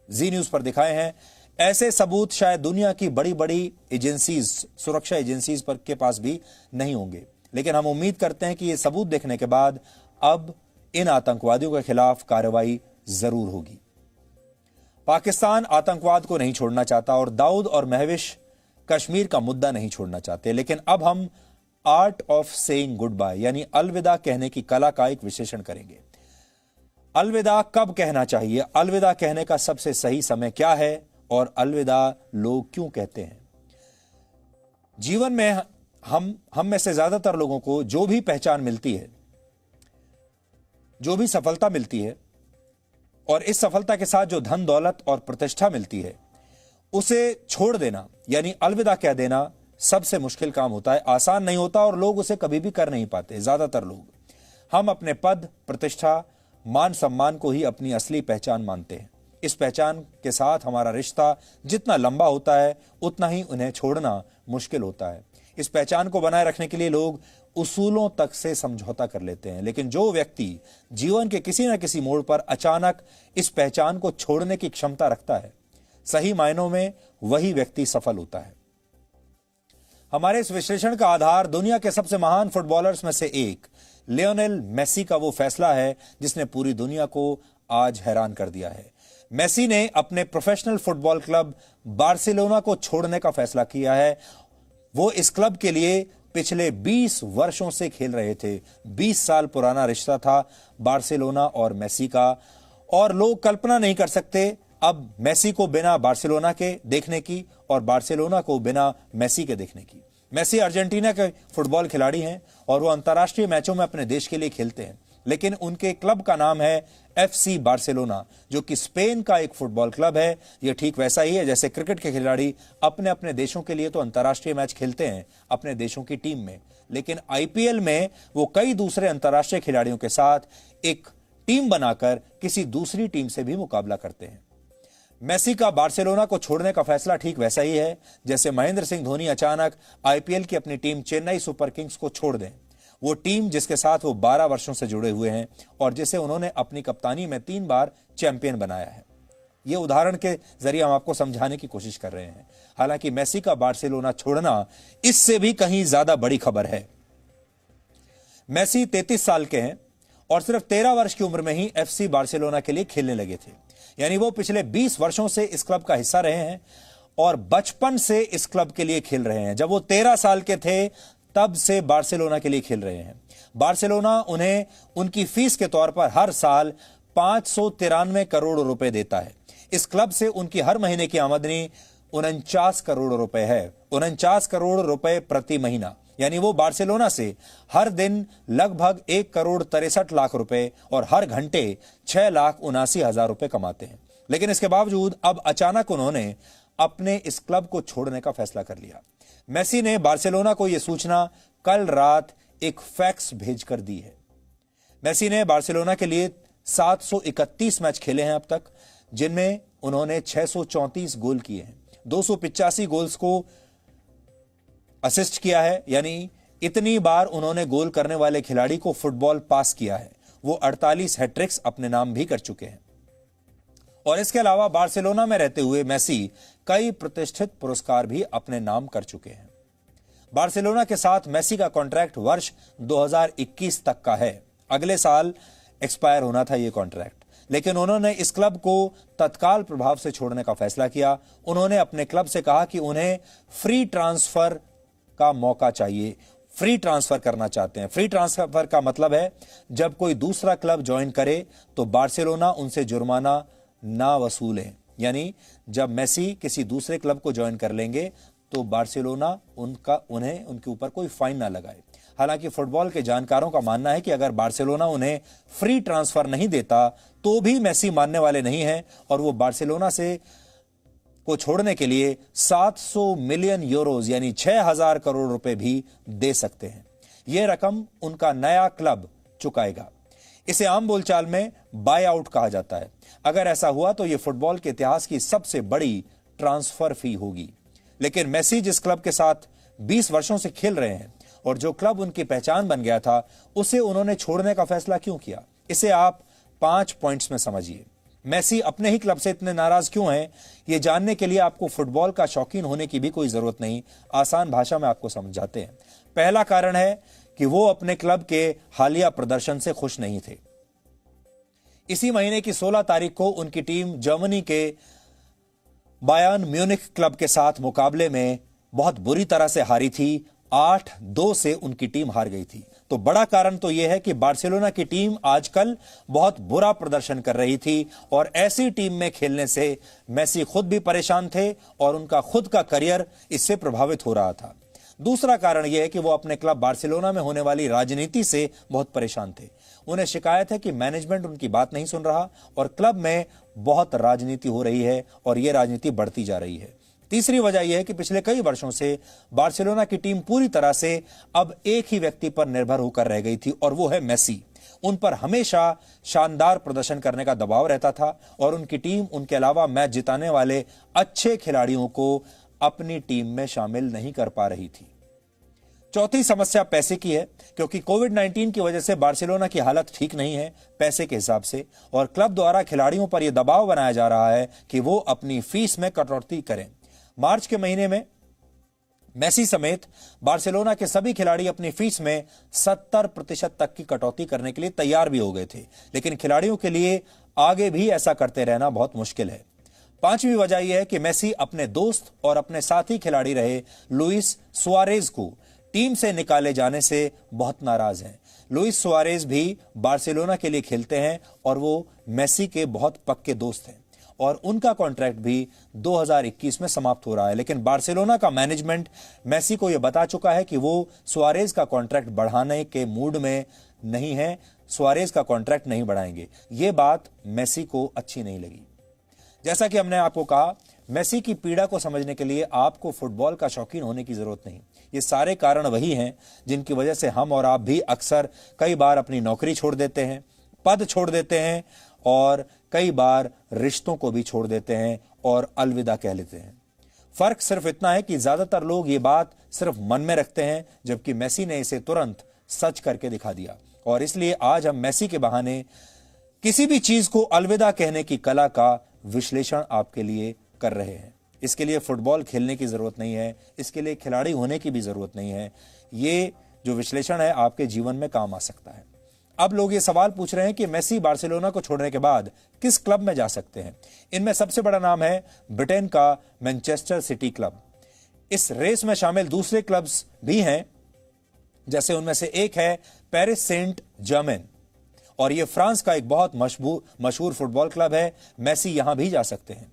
जी न्यूज पर दिखाए हैं, ऐसे सबूत शायद दुनिया की बड़ी बड़ी एजेंसीज, सुरक्षा एजेंसीज पर के पास भी नहीं होंगे। लेकिन हम उम्मीद करते हैं कि ये सबूत देखने के बाद अब इन आतंकवादियों के खिलाफ कार्रवाई जरूर होगी। पाकिस्तान आतंकवाद को नहीं छोड़ना चाहता और दाऊद और महविश कश्मीर का मुद्दा नहीं छोड़ना चाहते। लेकिन अब हम art of saying good bye यानी अलविदा कहने की कला का एक विश्लेषण करेंगे। अलविदा कब कहना चाहिए, अलविदा कहने का सबसे सही समय क्या है और अलविदा लोग क्यों कहते हैं। जीवन में हम में से ज्यादातर लोगों को जो भी पहचान मिलती है, जो भी सफलता मिलती है और इस सफलता के साथ जो धन दौलत और प्रतिष्ठा मिलती है, उसे छोड़ देना यानी अलविदा कह देना सबसे मुश्किल काम होता है। आसान नहीं होता और लोग उसे कभी भी कर नहीं पाते। ज्यादातर लोग हम अपने पद, प्रतिष्ठा, मान सम्मान को ही अपनी असली पहचान मानते हैं। इस पहचान के साथ हमारा रिश्ता जितना लंबा होता है उतना ही उन्हें छोड़ना मुश्किल होता है। इस पहचान को बनाए रखने के लिए लोग उसूलों तक से समझौता कर लेते हैं। लेकिन जो व्यक्ति जीवन के किसी न किसी मोड़ पर अचानक इस पहचान को छोड़ने की क्षमता रखता है, सही मायनों में वही व्यक्ति सफल होता है। हमारे इस विश्लेषण का आधार दुनिया के सबसे महान फुटबॉलर्स में से एक लियोनेल मेसी का वो फैसला है जिसने पूरी दुनिया को आज हैरान कर दिया है। मेसी ने अपने प्रोफेशनल फुटबॉल क्लब बार्सिलोना को छोड़ने का फैसला किया है। वो इस क्लब के लिए पिछले 20 वर्षों से खेल रहे थे। 20 साल पुराना रिश्ता था बार्सिलोना और मेसी का और लोग कल्पना नहीं कर सकते अब मेसी को बिना बार्सिलोना के देखने की और बार्सिलोना को बिना मेसी के देखने की। मेसी अर्जेंटीना के फुटबॉल खिलाड़ी हैं और वो अंतर्राष्ट्रीय मैचों में अपने देश के लिए खेलते हैं, लेकिन उनके क्लब का नाम है FC बार्सिलोना, जो कि स्पेन का एक फुटबॉल क्लब है। यह ठीक वैसा ही है जैसे क्रिकेट के खिलाड़ी अपने अपने देशों के लिए तो अंतर्राष्ट्रीय मैच खेलते हैं अपने देशों की टीम में, लेकिन IPL में वो कई दूसरे अंतर्राष्ट्रीय खिलाड़ियों के साथ एक टीम बनाकर किसी दूसरी टीम से भी मुकाबला करते हैं। मेसी का बार्सिलोना को छोड़ने का फैसला ठीक वैसा ही है जैसे महेंद्र सिंह धोनी अचानक IPL की अपनी टीम चेन्नई सुपर किंग्स को छोड़ दें। वो टीम जिसके साथ वो 12 वर्षों से जुड़े हुए हैं और जिसे उन्होंने अपनी कप्तानी में 3 बार चैंपियन बनाया है। ये उदाहरण के जरिए हम आपको समझाने की कोशिश कर रहे हैं। हालांकि मेसी का बार्सिलोना छोड़ना इससे भी कहीं ज्यादा बड़ी खबर है। मेसी 33 साल के हैं और सिर्फ 13 वर्ष की उम्र में ही FC बार्सिलोना के लिए खेलने लगे थे। यानी वो पिछले 20 वर्षों से इस क्लब का हिस्सा रहे हैं और बचपन से इस क्लब के लिए खेल रहे हैं। जब वो 13 साल के थे तब से बार्सिलोना के लिए खेल रहे हैं। बार्सिलोना उन्हें उनकी फीस के तौर पर हर साल 593 करोड़ रुपए देता है। इस क्लब से उनकी हर महीने की आमदनी 49 करोड़ रुपए है। 49 करोड़ रुपए प्रति महीना, यानी वो बार्सिलोना से हर दिन लगभग 1 करोड़ 63 लाख रुपए और हर घंटे 6,79,000 रुपए कमाते हैं। लेकिन इसके बावजूद अब अचानक उन्होंने अपने इस क्लब को छोड़ने का फैसला कर लिया। मेसी ने बार्सिलोना को यह सूचना कल रात एक फैक्स भेजकर दी है। मेसी ने बार्सिलोना के लिए 731 मैच खेले हैं अब तक, जिनमें उन्होंने 634 गोल किए हैं। 285 गोल्स को असिस्ट किया है, यानी इतनी बार उन्होंने गोल करने वाले खिलाड़ी को फुटबॉल पास किया है। वो 48 हैट्रिक्स अपने नाम भी कर चुके हैं। और इसके अलावा बार्सिलोना में रहते हुए मेसी कई प्रतिष्ठित पुरस्कार भी अपने नाम कर चुके हैं। बार्सिलोना के साथ मेसी का कॉन्ट्रैक्ट वर्ष 2021 तक का है। अगले साल एक्सपायर होना था ये कॉन्ट्रैक्ट, लेकिन उन्होंने इस क्लब को तत्काल प्रभाव से छोड़ने का फैसला किया। उन्होंने अपने क्लब से कहा कि उन्हें फ्री ट्रांसफर का मौका चाहिए, फ्री ट्रांसफर करना चाहते हैं। फ्री ट्रांसफर का मतलब है जब कोई दूसरा क्लब ज्वाइन करे तो बार्सिलोना उनसे जुर्माना ना वसूले, यानी जब मेसी किसी दूसरे क्लब को ज्वाइन कर लेंगे तो बार्सिलोना उनके ऊपर कोई फाइन ना लगाए। हालांकि फुटबॉल के जानकारों का मानना है कि अगर बार्सिलोना उन्हें फ्री ट्रांसफर नहीं देता तो भी मेसी मानने वाले नहीं हैं और वो बार्सिलोना से को छोड़ने के लिए 700 मिलियन यूरोज यानी 6,000 करोड़ रुपए भी दे सकते हैं। यह रकम उनका नया क्लब चुकाएगा। इसे आम बोलचाल में बाय आउट कहा जाता है। अगर ऐसा हुआ तो यह फुटबॉल के इतिहास की सबसे बड़ी ट्रांसफर फी होगी। लेकिन मेसी जिस क्लब के साथ 20 वर्षों से खेल रहे हैं और जो क्लब उनकी पहचान बन गया था, उसे उन्होंने छोड़ने का फैसला क्यों किया? इसे आप 5 पॉइंट्स में समझिए। मेसी अपने ही क्लब से इतने नाराज क्यों हैं? यह जानने के लिए आपको फुटबॉल का शौकीन होने की भी कोई जरूरत नहीं। आसान भाषा में आपको समझाते हैं। पहला कारण है कि वो अपने क्लब के हालिया प्रदर्शन से खुश नहीं थे। इसी महीने की 16 तारीख को उनकी टीम जर्मनी के बायर्न म्यूनिख क्लब के साथ मुकाबले में बहुत बुरी तरह से हारी थी। 8-2 से उनकी टीम हार गई थी। तो बड़ा कारण तो यह है कि बार्सिलोना की टीम आजकल बहुत बुरा प्रदर्शन कर रही थी और ऐसी टीम में खेलने से मेसी खुद भी परेशान थे और उनका खुद का करियर इससे प्रभावित हो रहा था। दूसरा कारण यह है कि वो अपने क्लब बार्सिलोना में होने वाली राजनीति से बहुत परेशान थे। उन्हें शिकायत है कि मैनेजमेंट उनकी बात नहीं सुन रहा और क्लब में बहुत राजनीति हो रही है और यह राजनीति बढ़ती जा रही है। तीसरी वजह यह है कि पिछले कई वर्षों से बार्सिलोना की टीम पूरी तरह से अब एक ही व्यक्ति पर निर्भर होकर रह गई थी और वो है मेसी। उन पर हमेशा शानदार प्रदर्शन करने का दबाव रहता था और उनकी टीम उनके अलावा मैच जिताने वाले अच्छे खिलाड़ियों को अपनी टीम में शामिल नहीं कर पा रही थी। चौथी समस्या पैसे की है, क्योंकि कोविड-19 की वजह से बार्सिलोना की हालत ठीक नहीं है पैसे के हिसाब से और क्लब द्वारा खिलाड़ियों पर यह दबाव बनाया जा रहा है कि वो अपनी फीस में कटौती करें। मार्च के महीने में मेसी समेत बार्सिलोना के सभी खिलाड़ी अपनी फीस में 70% तक की कटौती करने के लिए तैयार भी हो गए थे, लेकिन खिलाड़ियों के लिए आगे भी ऐसा करते रहना बहुत मुश्किल है। पांचवी वजह यह है कि मेसी अपने दोस्त और अपने साथी खिलाड़ी रहे लुइस सुआरेज को टीम से निकाले जाने से बहुत नाराज हैं। लुइस सुआरेज भी बार्सिलोना के लिए खेलते हैं और वो मेसी के बहुत पक्के दोस्त हैं और उनका कॉन्ट्रैक्ट भी 2021 में समाप्त हो रहा है। लेकिन बार्सिलोना का मैनेजमेंट मेसी को यह बता चुका है कि वो सुआरेज का कॉन्ट्रैक्ट बढ़ाने के मूड में नहीं है, सुआरेज का कॉन्ट्रैक्ट नहीं बढ़ाएंगे। ये बात मेसी को अच्छी नहीं लगी। जैसा कि हमने आपको कहा, मेसी की पीड़ा को समझने के लिए आपको फुटबॉल का शौकीन होने की जरूरत नहीं। ये सारे कारण वही हैं जिनकी वजह से हम और आप भी अक्सर कई बार अपनी नौकरी छोड़ देते हैं, पद छोड़ देते हैं और कई बार रिश्तों को भी छोड़ देते हैं और अलविदा कह लेते हैं। फर्क सिर्फ इतना है कि ज्यादातर लोग ये बात सिर्फ मन में रखते हैं, जबकि मेसी ने इसे तुरंत सच करके दिखा दिया। और इसलिए आज हम मेसी के बहाने किसी भी चीज को अलविदा कहने की कला का विश्लेषण आपके लिए कर रहे हैं। इसके लिए फुटबॉल खेलने की जरूरत नहीं है, इसके लिए खिलाड़ी होने की भी जरूरत नहीं है। ये जो विश्लेषण है आपके जीवन में काम आ सकता है। अब लोग ये सवाल पूछ रहे हैं कि मेसी बार्सिलोना को छोड़ने के बाद किस क्लब में जा सकते हैं। इनमें सबसे बड़ा नाम है ब्रिटेन का मैनचेस्टर सिटी क्लब। इस रेस में शामिल दूसरे क्लब्स भी हैं, जैसे उनमें से एक है पेरिस सेंट जर्मेन और यह फ्रांस का एक बहुत मशहूर फुटबॉल क्लब है। मेसी यहां भी जा सकते हैं।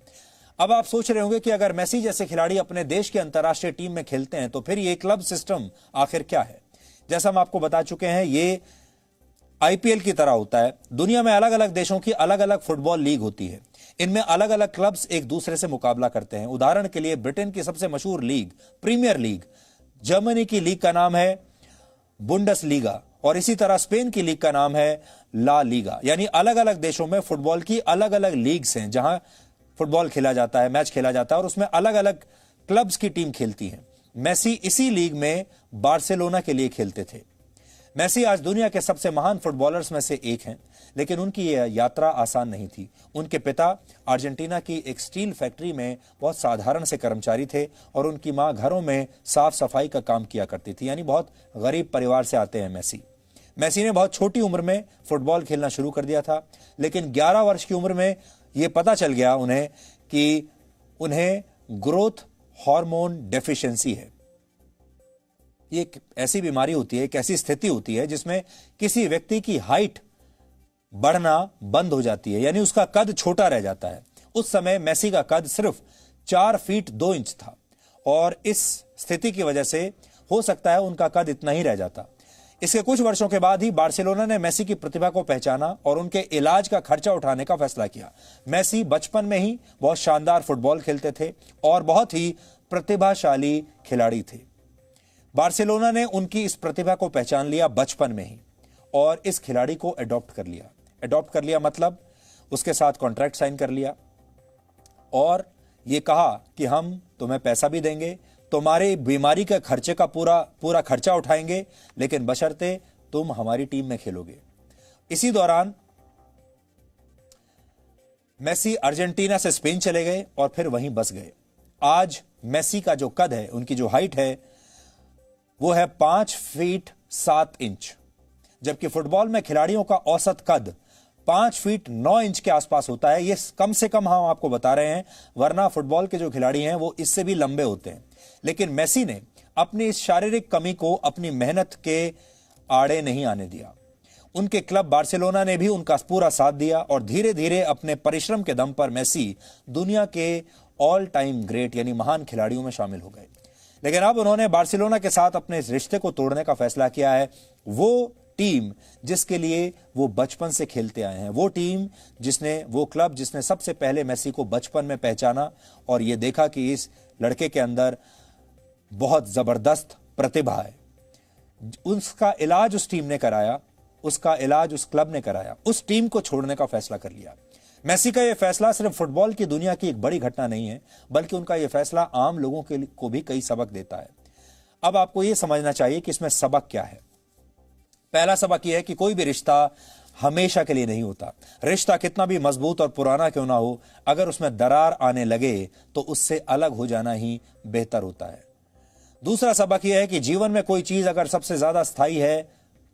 अब आप सोच रहे होंगे कि अगर मेसी जैसे खिलाड़ी अपने देश की अंतर्राष्ट्रीय टीम में खेलते हैं तो फिर ये क्लब सिस्टम आखिर क्या है। जैसा हम आपको बता चुके हैं, ये आईपीएल की तरह होता है। दुनिया में अलग अलग देशों की अलग अलग फुटबॉल लीग होती है। इनमें अलग अलग क्लब्स एक दूसरे से मुकाबला करते हैं। उदाहरण के लिए ब्रिटेन की सबसे मशहूर लीग प्रीमियर लीग, जर्मनी की लीग का नाम है बुंडसलीगा और इसी तरह स्पेन की लीग का नाम है ला लीगा। यानी अलग अलग देशों में फुटबॉल की अलग अलग लीग्स हैं जहां फुटबॉल खेला जाता है, मैच खेला जाता है और उसमें अलग अलग क्लब्स की टीम खेलती है। मेसी इसी लीग में बार्सिलोना के लिए खेलते थे। मेसी आज दुनिया के सबसे महान फुटबॉलर्स में से एक हैं, लेकिन उनकी यह यात्रा आसान नहीं थी। उनके पिता अर्जेंटीना की एक स्टील फैक्ट्री में बहुत साधारण से कर्मचारी थे और उनकी मां घरों में साफ सफाई का काम किया करती थी। यानी बहुत गरीब परिवार से आते हैं मेसी ने बहुत छोटी उम्र में फुटबॉल खेलना शुरू कर दिया था, लेकिन 11 वर्ष की उम्र में यह पता चल गया उन्हें कि उन्हें ग्रोथ हार्मोन डेफिशिएंसी है। ये एक ऐसी बीमारी होती है, एक ऐसी स्थिति होती है जिसमें किसी व्यक्ति की हाइट बढ़ना बंद हो जाती है, यानी उसका कद छोटा रह जाता है। उस समय मेसी का कद सिर्फ 4 फीट 2 इंच था और इस स्थिति की वजह से हो सकता है उनका कद इतना ही रह जाता। इसके कुछ वर्षों के बाद ही बार्सिलोना ने मेसी की प्रतिभा को पहचाना और उनके इलाज का खर्चा उठाने का फैसला किया। मेसी बचपन में ही बहुत शानदार फुटबॉल खेलते थे और बहुत ही प्रतिभाशाली खिलाड़ी थे। बार्सिलोना ने उनकी इस प्रतिभा को पहचान लिया बचपन में ही और इस खिलाड़ी को अडॉप्ट कर लिया। अडॉप्ट कर लिया मतलब उसके साथ कॉन्ट्रैक्ट साइन कर लिया और ये कहा कि हम तुम्हें पैसा भी देंगे, तुम्हारी बीमारी के खर्चे का पूरा खर्चा उठाएंगे, लेकिन बशर्ते तुम हमारी टीम में खेलोगे। इसी दौरान मेसी अर्जेंटीना से स्पेन चले गए और फिर वहीं बस गए। आज मेसी का जो कद है, उनकी जो हाइट है, वो है 5 फीट 7 इंच, जबकि फुटबॉल में खिलाड़ियों का औसत कद 5 फीट 9 इंच के आसपास होता है। ये कम से कम हम आपको बता रहे हैं, वरना फुटबॉल के जो खिलाड़ी हैं वो इससे भी लंबे होते हैं। लेकिन मेसी ने अपनी इस शारीरिक कमी को अपनी मेहनत के आड़े नहीं आने दिया। उनके क्लब बार्सिलोना ने भी उनका पूरा साथ दिया और धीरे धीरे अपने परिश्रम के दम पर मेसी दुनिया के ऑल टाइम ग्रेट यानी महान खिलाड़ियों में शामिल हो गए। लेकिन अब उन्होंने बार्सिलोना के साथ अपने इस रिश्ते को तोड़ने का फैसला किया है। वो टीम जिसके लिए वो बचपन से खेलते आए हैं, वो टीम वो क्लब जिसने सबसे पहले मेसी को बचपन में पहचाना और ये देखा कि इस लड़के के अंदर बहुत जबरदस्त प्रतिभा है, उसका इलाज उस टीम ने कराया, उसका इलाज उस क्लब ने कराया, उस टीम को छोड़ने का फैसला कर लिया। मेसी का यह फैसला सिर्फ फुटबॉल की दुनिया की एक बड़ी घटना नहीं है, बल्कि उनका यह फैसला आम लोगों को भी कई सबक देता है। अब आपको यह समझना चाहिए कि इसमें सबक क्या है। पहला सबक यह है कि कोई भी रिश्ता हमेशा के लिए नहीं होता। रिश्ता कितना भी मजबूत और पुराना क्यों ना हो, अगर उसमें दरार आने लगे तो उससे अलग हो जाना ही बेहतर होता है। दूसरा सबक यह है कि जीवन में कोई चीज अगर सबसे ज्यादा स्थायी है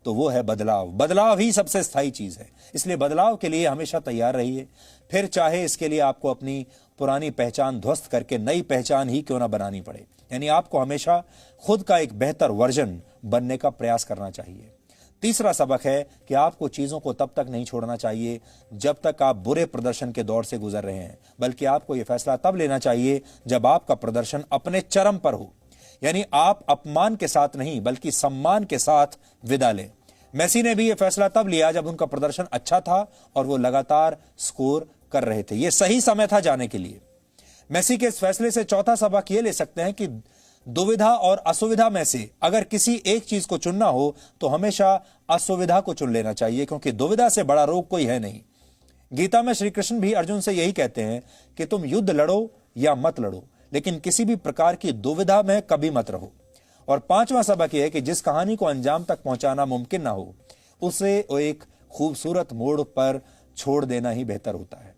तो वो है बदलाव। बदलाव ही सबसे स्थायी चीज है, इसलिए बदलाव के लिए हमेशा तैयार रहिए, फिर चाहे इसके लिए आपको अपनी पुरानी पहचान ध्वस्त करके नई पहचान ही क्यों ना बनानी पड़े। यानी आपको हमेशा खुद का एक बेहतर वर्जन बनने का प्रयास करना चाहिए। तीसरा सबक है कि आपको चीजों को तब तक नहीं छोड़ना चाहिए जब तक आप बुरे प्रदर्शन के दौर से गुजर रहे हैं, बल्कि आपको यह फैसला तब लेना चाहिए जब आपका प्रदर्शन अपने चरम पर हो। यानी आप अपमान के साथ नहीं बल्कि सम्मान के साथ विदा लें। मेसी ने भी यह फैसला तब लिया जब उनका प्रदर्शन अच्छा था और वो लगातार स्कोर कर रहे थे। यह सही समय था जाने के लिए। मेसी के इस फैसले से चौथा सबक ये ले सकते हैं कि दुविधा और असुविधा में से अगर किसी एक चीज को चुनना हो तो हमेशा असुविधा को चुन लेना चाहिए, क्योंकि दुविधा से बड़ा रोग कोई है नहीं। गीता में श्री कृष्ण भी अर्जुन से यही कहते हैं कि तुम युद्ध लड़ो या मत लड़ो, लेकिन किसी भी प्रकार की दुविधा में कभी मत रहो। और पांचवा सबक यह है कि जिस कहानी को अंजाम तक पहुंचाना मुमकिन ना हो, उसे एक खूबसूरत मोड़ पर छोड़ देना ही बेहतर होता है।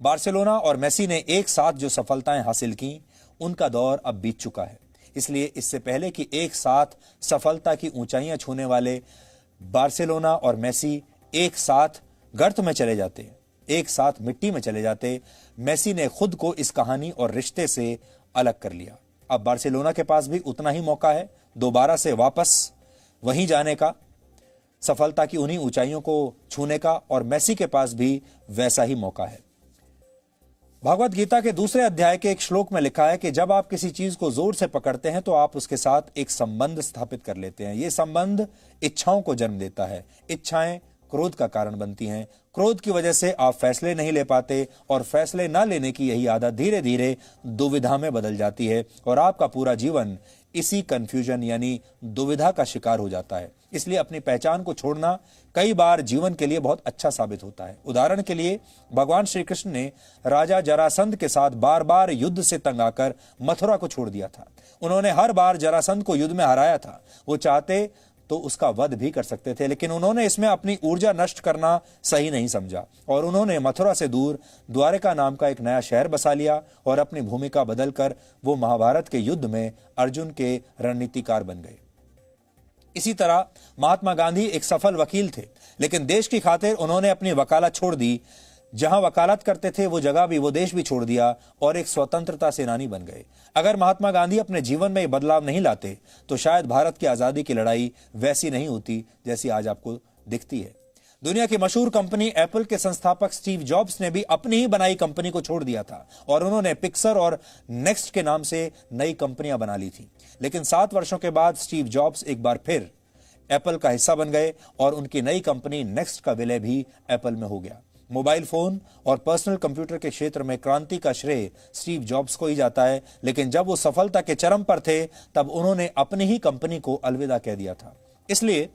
बार्सिलोना और मेसी ने एक साथ जो सफलताएं हासिल की, उनका दौर अब बीत चुका है। इसलिए इससे पहले कि एक साथ सफलता की ऊंचाइयां छूने वाले बार्सिलोना और मेसी एक साथ गर्त में चले जाते, एक साथ मिट्टी में चले जाते, मेसी ने खुद को इस कहानी और रिश्ते से अलग कर लिया। अब बार्सिलोना के पास भी उतना ही मौका है दोबारा से वापस वहीं जाने का, सफलता की उन्हीं ऊंचाइयों को छूने का, और मेसी के पास भी वैसा ही मौका है। भगवत गीता के दूसरे अध्याय के एक श्लोक में लिखा है कि जब आप किसी चीज को जोर से पकड़ते हैं तो आप उसके साथ एक संबंध स्थापित कर लेते हैं। यह संबंध इच्छाओं को जन्म देता है। इच्छाएं क्रोध का कारण बनती हैं। क्रोध की वजह से आप फैसले नहीं ले पाते और फैसले ना लेने की यही आदत धीरे धीरे दुविधा में बदल जाती है और आपका पूरा जीवन इसी कंफ्यूजन यानी दुविधा का शिकार हो जाता है। इसलिए अपनी पहचान को छोड़ना कई बार जीवन के लिए बहुत अच्छा साबित होता है। उदाहरण के लिए भगवान श्री कृष्ण ने राजा जरासंध के साथ बार बार युद्ध से तंग आकर मथुरा को छोड़ दिया था। उन्होंने हर बार जरासंध को युद्ध में हराया था। वो चाहते तो उसका वध भी कर सकते थे, लेकिन उन्होंने इसमें अपनी ऊर्जा नष्ट करना सही नहीं समझा और उन्होंने मथुरा से दूर द्वारका नाम का एक नया शहर बसा लिया और अपनी भूमिका बदलकर वो महाभारत के युद्ध में अर्जुन के रणनीतिकार बन गए। इसी तरह महात्मा गांधी एक सफल वकील थे, लेकिन देश की खातिर उन्होंने अपनी वकालत छोड़ दी। जहां वकालत करते थे वो जगह भी, वो देश भी छोड़ दिया और एक स्वतंत्रता सेनानी बन गए। अगर महात्मा गांधी अपने जीवन में बदलाव नहीं लाते तो शायद भारत की आजादी की लड़ाई वैसी नहीं होती जैसी आज आपको दिखती है। दुनिया की मशहूर कंपनी एप्पल के संस्थापक स्टीव जॉब्स ने भी अपनी ही बनाई कंपनी को छोड़ दिया था और उन्होंने पिक्सर और नेक्स्ट के नाम से नई कंपनियां बना ली थी। लेकिन 7 वर्षों के बाद स्टीव जॉब्स एक बार फिर एप्पल का हिस्सा बन गए और उनकी नई कंपनी नेक्स्ट का विलय भी एप्पल में हो गया। मोबाइल फोन और पर्सनल कंप्यूटर के क्षेत्र में क्रांति का श्रेय स्टीव जॉब्स को ही जाता है, लेकिन जब वो सफलता के चरम पर थे तब उन्होंने अपनी ही कंपनी को अलविदा कह दिया था। इसलिए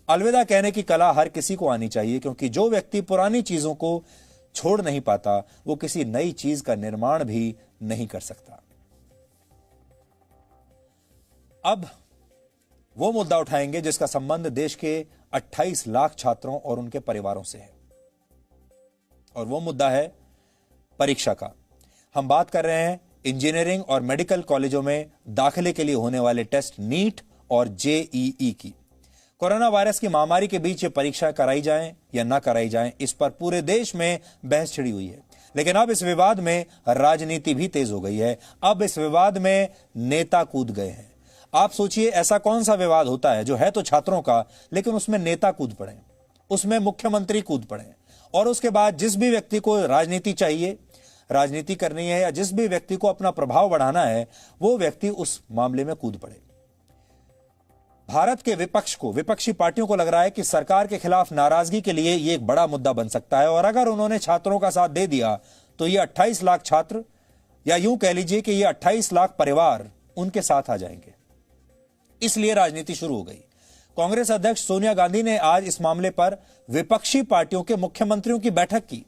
अलविदा कहने की कला हर किसी को आनी चाहिए, क्योंकि जो व्यक्ति पुरानी चीजों को छोड़ नहीं पाता वो किसी नई चीज का निर्माण भी नहीं कर सकता। अब वो मुद्दा उठाएंगे जिसका संबंध देश के 28 लाख छात्रों और उनके परिवारों से है, और वो मुद्दा है परीक्षा का। हम बात कर रहे हैं इंजीनियरिंग और मेडिकल कॉलेजों में दाखिले के लिए होने वाले टेस्ट नीट और जेईई की। कोरोना वायरस की महामारी के बीच ये परीक्षा कराई जाएं या ना कराई जाएं, इस पर पूरे देश में बहस छिड़ी हुई है। लेकिन अब इस विवाद में राजनीति भी तेज हो गई है। अब इस विवाद में नेता कूद गए हैं। आप सोचिए, ऐसा कौन सा विवाद होता है जो है तो छात्रों का, लेकिन उसमें नेता कूद पड़े, उसमें मुख्यमंत्री कूद पड़े, और उसके बाद जिस भी व्यक्ति को राजनीति चाहिए, राजनीति करनी है, या जिस भी व्यक्ति को अपना प्रभाव बढ़ाना है, वो व्यक्ति उस मामले में कूद पड़े। भारत के विपक्षी पार्टियों को लग रहा है कि सरकार के खिलाफ नाराजगी के लिए यह एक बड़ा मुद्दा बन सकता है, और अगर उन्होंने छात्रों का साथ दे दिया तो ये 28 लाख छात्र, या यूं कह लीजिए कि ये 28 लाख परिवार उनके साथ आ जाएंगे। इसलिए राजनीति शुरू हो गई। कांग्रेस अध्यक्ष सोनिया गांधी ने आज इस मामले पर विपक्षी पार्टियों के मुख्यमंत्रियों की बैठक की।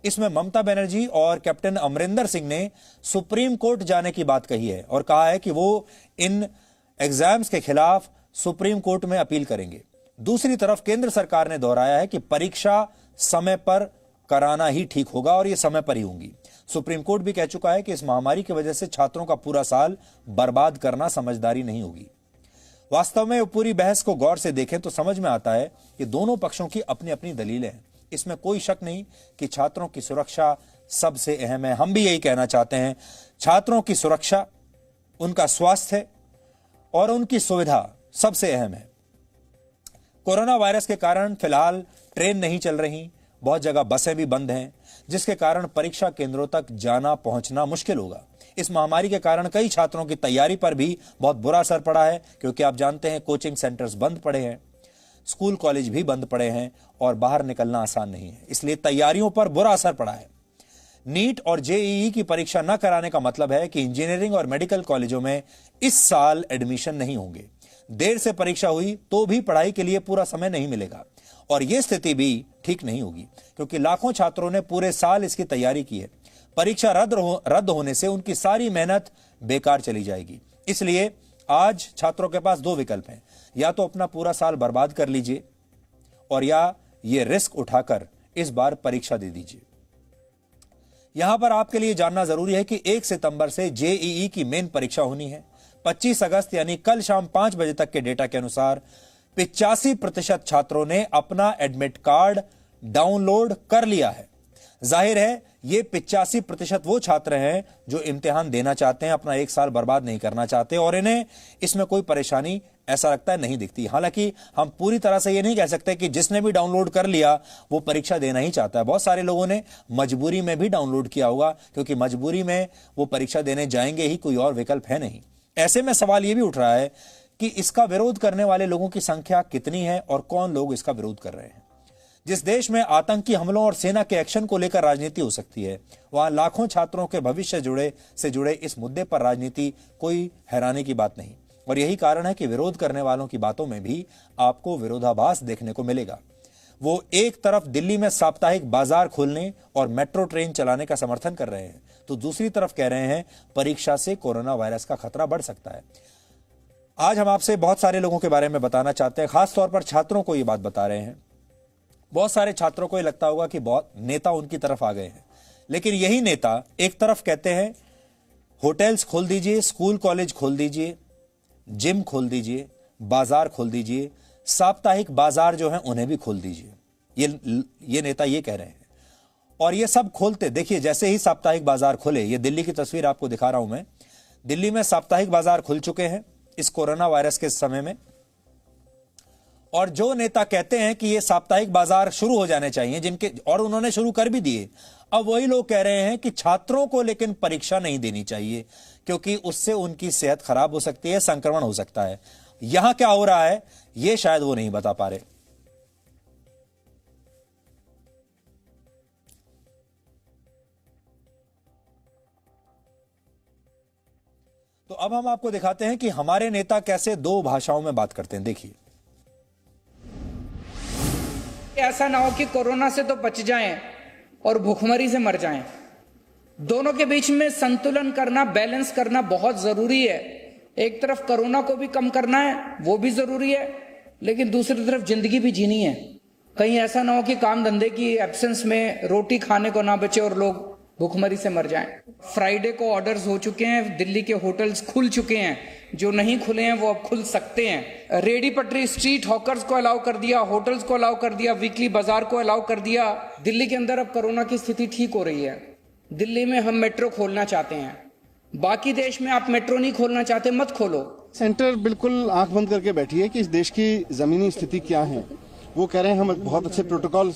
इसमें ममता बनर्जी और कैप्टन अमरिंदर सिंह ने सुप्रीम कोर्ट जाने की बात कही है और कहा है कि वो इन एग्जाम्स के खिलाफ सुप्रीम कोर्ट में अपील करेंगे। दूसरी तरफ केंद्र सरकार ने दोहराया है कि परीक्षा समय पर कराना ही ठीक होगा और यह समय पर ही होंगी। सुप्रीम कोर्ट भी कह चुका है कि इस महामारी की वजह से छात्रों का पूरा साल बर्बाद करना समझदारी नहीं होगी। वास्तव में पूरी बहस को गौर से देखें तो समझ में आता है कि दोनों पक्षों की अपनी अपनी दलीलें हैं। इसमें कोई शक नहीं कि छात्रों की सुरक्षा सबसे अहम है। हम भी यही कहना चाहते हैं, छात्रों की सुरक्षा, उनका स्वास्थ्य और उनकी सुविधा सबसे अहम है। कोरोना वायरस के कारण फिलहाल ट्रेन नहीं चल रही, बहुत जगह बसें भी बंद हैं, जिसके कारण परीक्षा केंद्रों तक जाना पहुंचना मुश्किल होगा। इस महामारी के कारण कई छात्रों की तैयारी पर भी बहुत बुरा असर पड़ा है, क्योंकि आप जानते हैं कोचिंग सेंटर्स बंद पड़े हैं, स्कूल कॉलेज भी बंद पड़े हैं और बाहर निकलना आसान नहीं है। इसलिए तैयारियों पर बुरा असर पड़ा है। नीट और जेईई की परीक्षा न कराने का मतलब है कि इंजीनियरिंग और मेडिकल कॉलेजों में इस साल एडमिशन नहीं होंगे। देर से परीक्षा हुई तो भी पढ़ाई के लिए पूरा समय नहीं मिलेगा, और यह स्थिति भी ठीक नहीं होगी, क्योंकि लाखों छात्रों ने पूरे साल इसकी तैयारी की है। परीक्षा रद्द होने से उनकी सारी मेहनत बेकार चली जाएगी। इसलिए आज छात्रों के पास दो विकल्प हैं, या तो अपना पूरा साल बर्बाद कर लीजिए, और या ये रिस्क उठाकर इस बार परीक्षा दे दीजिए। यहां पर आपके लिए जानना जरूरी है कि 1 सितंबर से जेईई की मेन परीक्षा होनी है। 25 अगस्त यानी कल शाम 5 बजे तक के डेटा के अनुसार 85% छात्रों ने अपना एडमिट कार्ड डाउनलोड कर लिया है। जाहिर है ये 85% वो छात्र हैं जो इम्तिहान देना चाहते हैं, अपना एक साल बर्बाद नहीं करना चाहते, और इन्हें इसमें कोई परेशानी ऐसा लगता है नहीं दिखती। हालांकि हम पूरी तरह से ये नहीं कह सकते कि जिसने भी डाउनलोड कर लिया वो परीक्षा देना ही चाहता है। बहुत सारे लोगों ने मजबूरी में भी डाउनलोड किया होगा, क्योंकि मजबूरी में वो परीक्षा देने जाएंगे ही, कोई और विकल्प है नहीं। ऐसे में सवाल ये भी उठ रहा है कि इसका विरोध करने वाले लोगों की संख्या कितनी है और कौन लोग इसका विरोध कर रहे हैं। जिस देश में आतंकी हमलों और सेना के एक्शन को लेकर राजनीति हो सकती है, वहां लाखों छात्रों के भविष्य से जुड़े इस मुद्दे पर राजनीति कोई हैरानी की बात नहीं, और यही कारण है कि विरोध करने वालों की बातों में भी आपको विरोधाभास देखने को मिलेगा। वो एक तरफ दिल्ली में साप्ताहिक बाजार खोलने और मेट्रो ट्रेन चलाने का समर्थन कर रहे हैं, तो दूसरी तरफ कह रहे हैं परीक्षा से कोरोना वायरस का खतरा बढ़ सकता है। आज हम आपसे बहुत सारे लोगों के बारे में बताना चाहते हैं, खासतौर पर छात्रों को ये बात बता रहे हैं। बहुत सारे छात्रों को ये लगता होगा कि बहुत नेता उनकी तरफ आ गए हैं, लेकिन यही नेता एक तरफ कहते हैं होटल्स खोल दीजिए, स्कूल कॉलेज खोल दीजिए, जिम खोल दीजिए, बाजार खोल दीजिए, साप्ताहिक बाजार जो है उन्हें भी खोल दीजिए। ये नेता ये कह रहे हैं, और ये सब खोलते देखिए, जैसे ही साप्ताहिक बाजार खुले, ये दिल्ली की तस्वीर आपको दिखा रहा हूं मैं, दिल्ली में साप्ताहिक बाजार खुल चुके हैं इस कोरोना वायरस के समय में। और जो नेता कहते हैं कि ये साप्ताहिक बाजार शुरू हो जाने चाहिए, जिनके और उन्होंने शुरू कर भी दिए, अब वही लोग कह रहे हैं कि छात्रों को लेकिन परीक्षा नहीं देनी चाहिए, क्योंकि उससे उनकी सेहत खराब हो सकती है, संक्रमण हो सकता है। यहां क्या हो रहा है यह शायद वो नहीं बता पा रहे। तो अब हम आपको दिखाते हैं कि हमारे नेता कैसे दो भाषाओं में बात करते हैं। देखिए, ऐसा ना हो कि कोरोना से तो बच जाएं और भूखमरी से मर जाएं। दोनों के बीच में संतुलन करना, बैलेंस करना बहुत जरूरी है। एक तरफ कोरोना को भी कम करना है, वो भी जरूरी है, लेकिन दूसरी तरफ जिंदगी भी जीनी है। कहीं ऐसा ना हो कि काम धंधे की एब्सेंस में रोटी खाने को ना बचे और लोग भूखमरी से मर जाएं। फ्राइडे को ऑर्डर्स हो चुके हैं, दिल्ली के होटल्स खुल चुके हैं, जो नहीं खुले हैं वो अब खुल सकते हैं। रेडी पटरी स्ट्रीट हॉकर्स को अलाउ कर दिया, होटल्स को अलाउ कर दिया, वीकली बाजार को अलाउ कर दिया। दिल्ली के अंदर अब कोरोना की स्थिति ठीक हो रही है। दिल्ली में हम मेट्रो खोलना चाहते हैं, बाकी देश में आप मेट्रो नहीं खोलना चाहते, मत खोलो। सेंटर बिल्कुल आंख बंद करके बैठी है कि इस देश की जमीनी स्थिति क्या है। वो कह रहे हैं हम बहुत अच्छे प्रोटोकॉल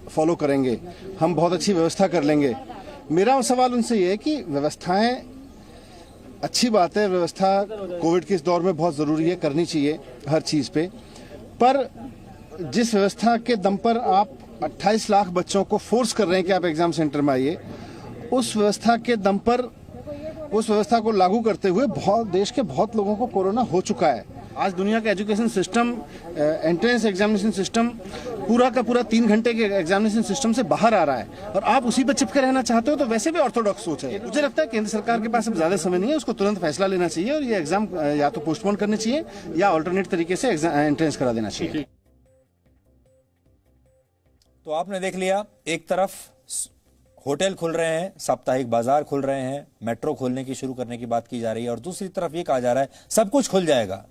फॉलो करेंगे, हम बहुत अच्छी व्यवस्था कर लेंगे। मेरा सवाल उनसे ये है कि व्यवस्थाएं अच्छी बात है, व्यवस्था कोविड के इस दौर में बहुत जरूरी है, करनी चाहिए हर चीज पे, पर जिस व्यवस्था के दम पर आप 28 लाख बच्चों को फोर्स कर रहे हैं कि आप एग्जाम सेंटर में आइए, उस व्यवस्था के दम पर उस व्यवस्था को लागू करते हुए देश के बहुत लोगों को कोरोना हो चुका है। आज दुनिया का education system, entrance examination system पूरा का पूरा 3 घंटे के एग्जामिनेशन सिस्टम से बाहर आ रहा है और आप उसी पर चिपके रहना चाहते हो, तो वैसे भी ऑर्थोडॉक्स सोच है। मुझे लगता है केंद्र सरकार के पास अब ज्यादा समय नहीं है, उसको तुरंत फैसला लेना चाहिए और ये एग्जाम या तो पोस्टपोन करने चाहिए या ऑल्टरनेट तरीके से एंट्रेंस करा देना चाहिए। तो आपने देख लिया, एक तरफ होटल खुल रहे हैं, साप्ताहिक बाजार खुल रहे हैं, मेट्रो खोलने की शुरू करने की बात की जा रही है, और दूसरी तरफ ये कहा जा रहा है सब कुछ खुल जाएगा,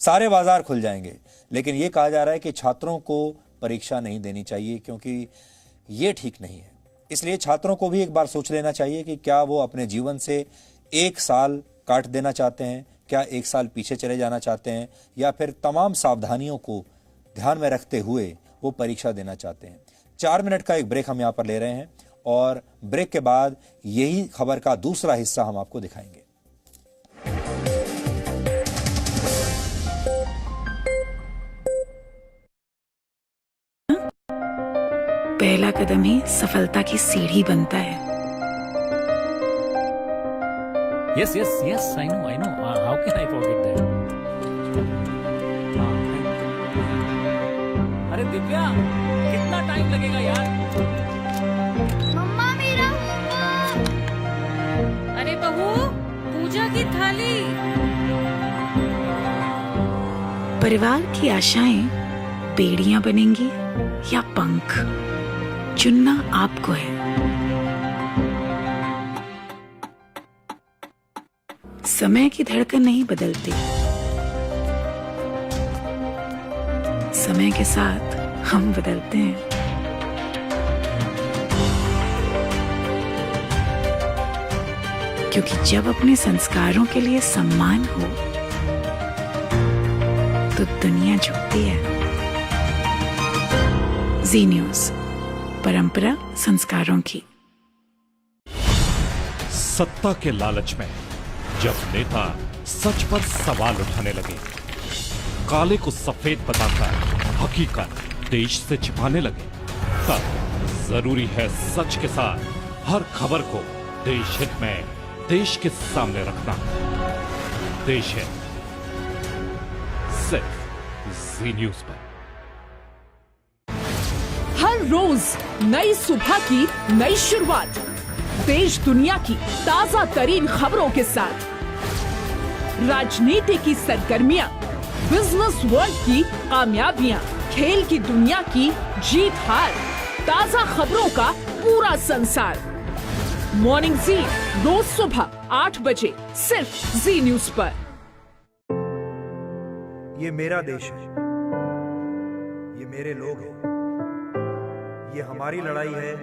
सारे बाजार खुल जाएंगे, लेकिन ये कहा जा रहा है कि छात्रों को परीक्षा नहीं देनी चाहिए क्योंकि ये ठीक नहीं है। इसलिए छात्रों को भी एक बार सोच लेना चाहिए कि क्या वो अपने जीवन से 1 साल काट देना चाहते हैं, क्या 1 साल पीछे चले जाना चाहते हैं, या फिर तमाम सावधानियों को ध्यान में रखते हुए वो परीक्षा देना चाहते हैं। 4 मिनट का एक ब्रेक हम यहाँ पर ले रहे हैं और ब्रेक के बाद यही खबर का दूसरा हिस्सा हम आपको दिखाएंगे। पहला कदम ही सफलता की सीढ़ी बनता है। Yes, I know. How can I forget that? अरे दिव्या, कितना टाइम लगेगा यार? मम्मा मेरा होमवर्क। अरे बहू, पूजा की थाली। परिवार की आशाएं बेड़ियां बनेंगी या पंख, चुनना आपको है। समय की धड़कन नहीं बदलती, समय के साथ हम बदलते हैं। क्योंकि जब अपने संस्कारों के लिए सम्मान हो तो दुनिया झुकती है। जी न्यूज़, परंपरा संस्कारों की। सत्ता के लालच में जब नेता सच पर सवाल उठाने लगे, काले को सफेद बताकर हकीकत देश से छिपाने लगे, तब जरूरी है सच के साथ हर खबर को देश हित में देश के सामने रखना। देश है सिर्फ जी न्यूज़ पर। हर रोज नई सुबह की नई शुरुआत, देश दुनिया की ताजा तरीन खबरों के साथ, राजनीति की सरगर्मियां, बिजनेस वर्ल्ड की कामयाबियां, खेल की दुनिया की जीत हार, ताजा खबरों का पूरा संसार। मॉर्निंग जी, रोज सुबह 8 बजे सिर्फ जी न्यूज़ पर। ये मेरा देश है, ये मेरे लोग हैं, ये हमारी लड़ाई है,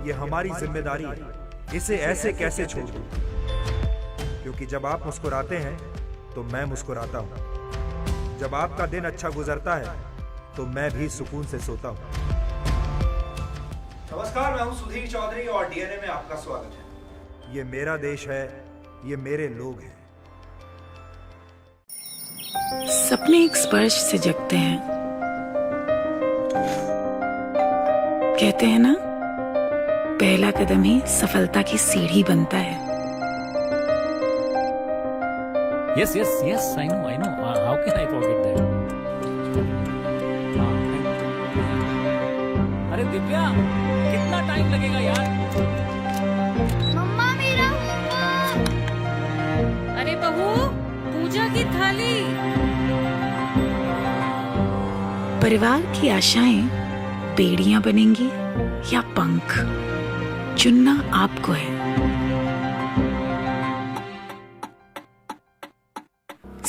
ये हमारी जिम्मेदारी है। इसे ऐसे कैसे छोड़ दूं? क्योंकि जब आप मुस्कुराते हैं तो मैं मुस्कुराता हूं। जब आपका दिन अच्छा गुजरता है तो मैं भी सुकून से सोता हूं। नमस्कार, मैं हूं सुधीर चौधरी और डीएनए में आपका स्वागत है। ये मेरा देश है, ये मेरे लोग हैं। सपने एक स्पर्श से जगते हैं। कहते हैं ना, पहला कदम ही सफलता की सीढ़ी बनता है। Yes, yes, yes, I know, I know. How can I forget that? अरे दिव्या, कितना टाइम लगेगा यार? मम्मा मेरा होमवर्क। अरे बहू, पूजा की थाली। परिवार की आशाएं बेड़ियां बनेंगी या पंख, चुनना आपको है।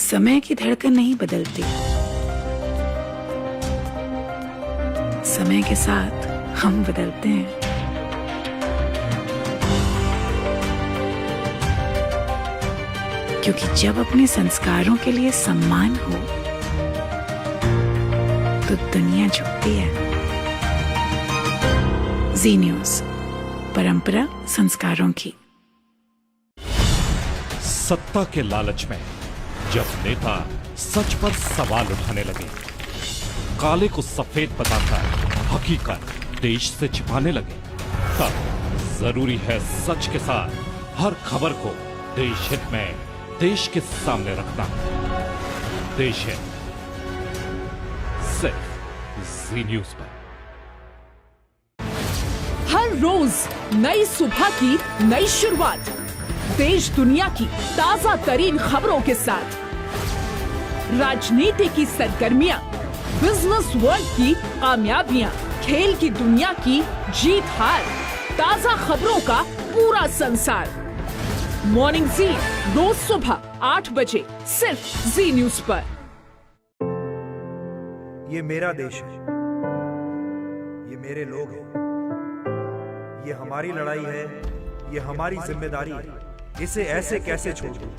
समय की धड़कन नहीं बदलती, समय के साथ हम बदलते हैं। क्योंकि जब अपने संस्कारों के लिए सम्मान हो तो दुनिया झुकती है। जी न्यूज़, परंपरा संस्कारों की। सत्ता के लालच में जब नेता सच पर सवाल उठाने लगे, काले को सफेद बताकर हकीकत देश से छिपाने लगे, तब जरूरी है सच के साथ हर खबर को देश हित में देश के सामने रखना। देश हित सिर्फ जी न्यूज़ पर। हर रोज नई सुबह की नई शुरुआत, देश दुनिया की ताजा तरीन खबरों के साथ, राजनीति की सरगर्मियां, बिजनेस वर्ल्ड की कामयाबियां, खेल की दुनिया की जीत हार, ताजा खबरों का पूरा संसार। मॉर्निंग जी, रोज सुबह 8 बजे सिर्फ जी न्यूज़ पर। ये मेरा देश है, ये मेरे लोग हैं, ये हमारी लड़ाई है, ये हमारी जिम्मेदारी है। इसे ऐसे कैसे छोड़ दूं?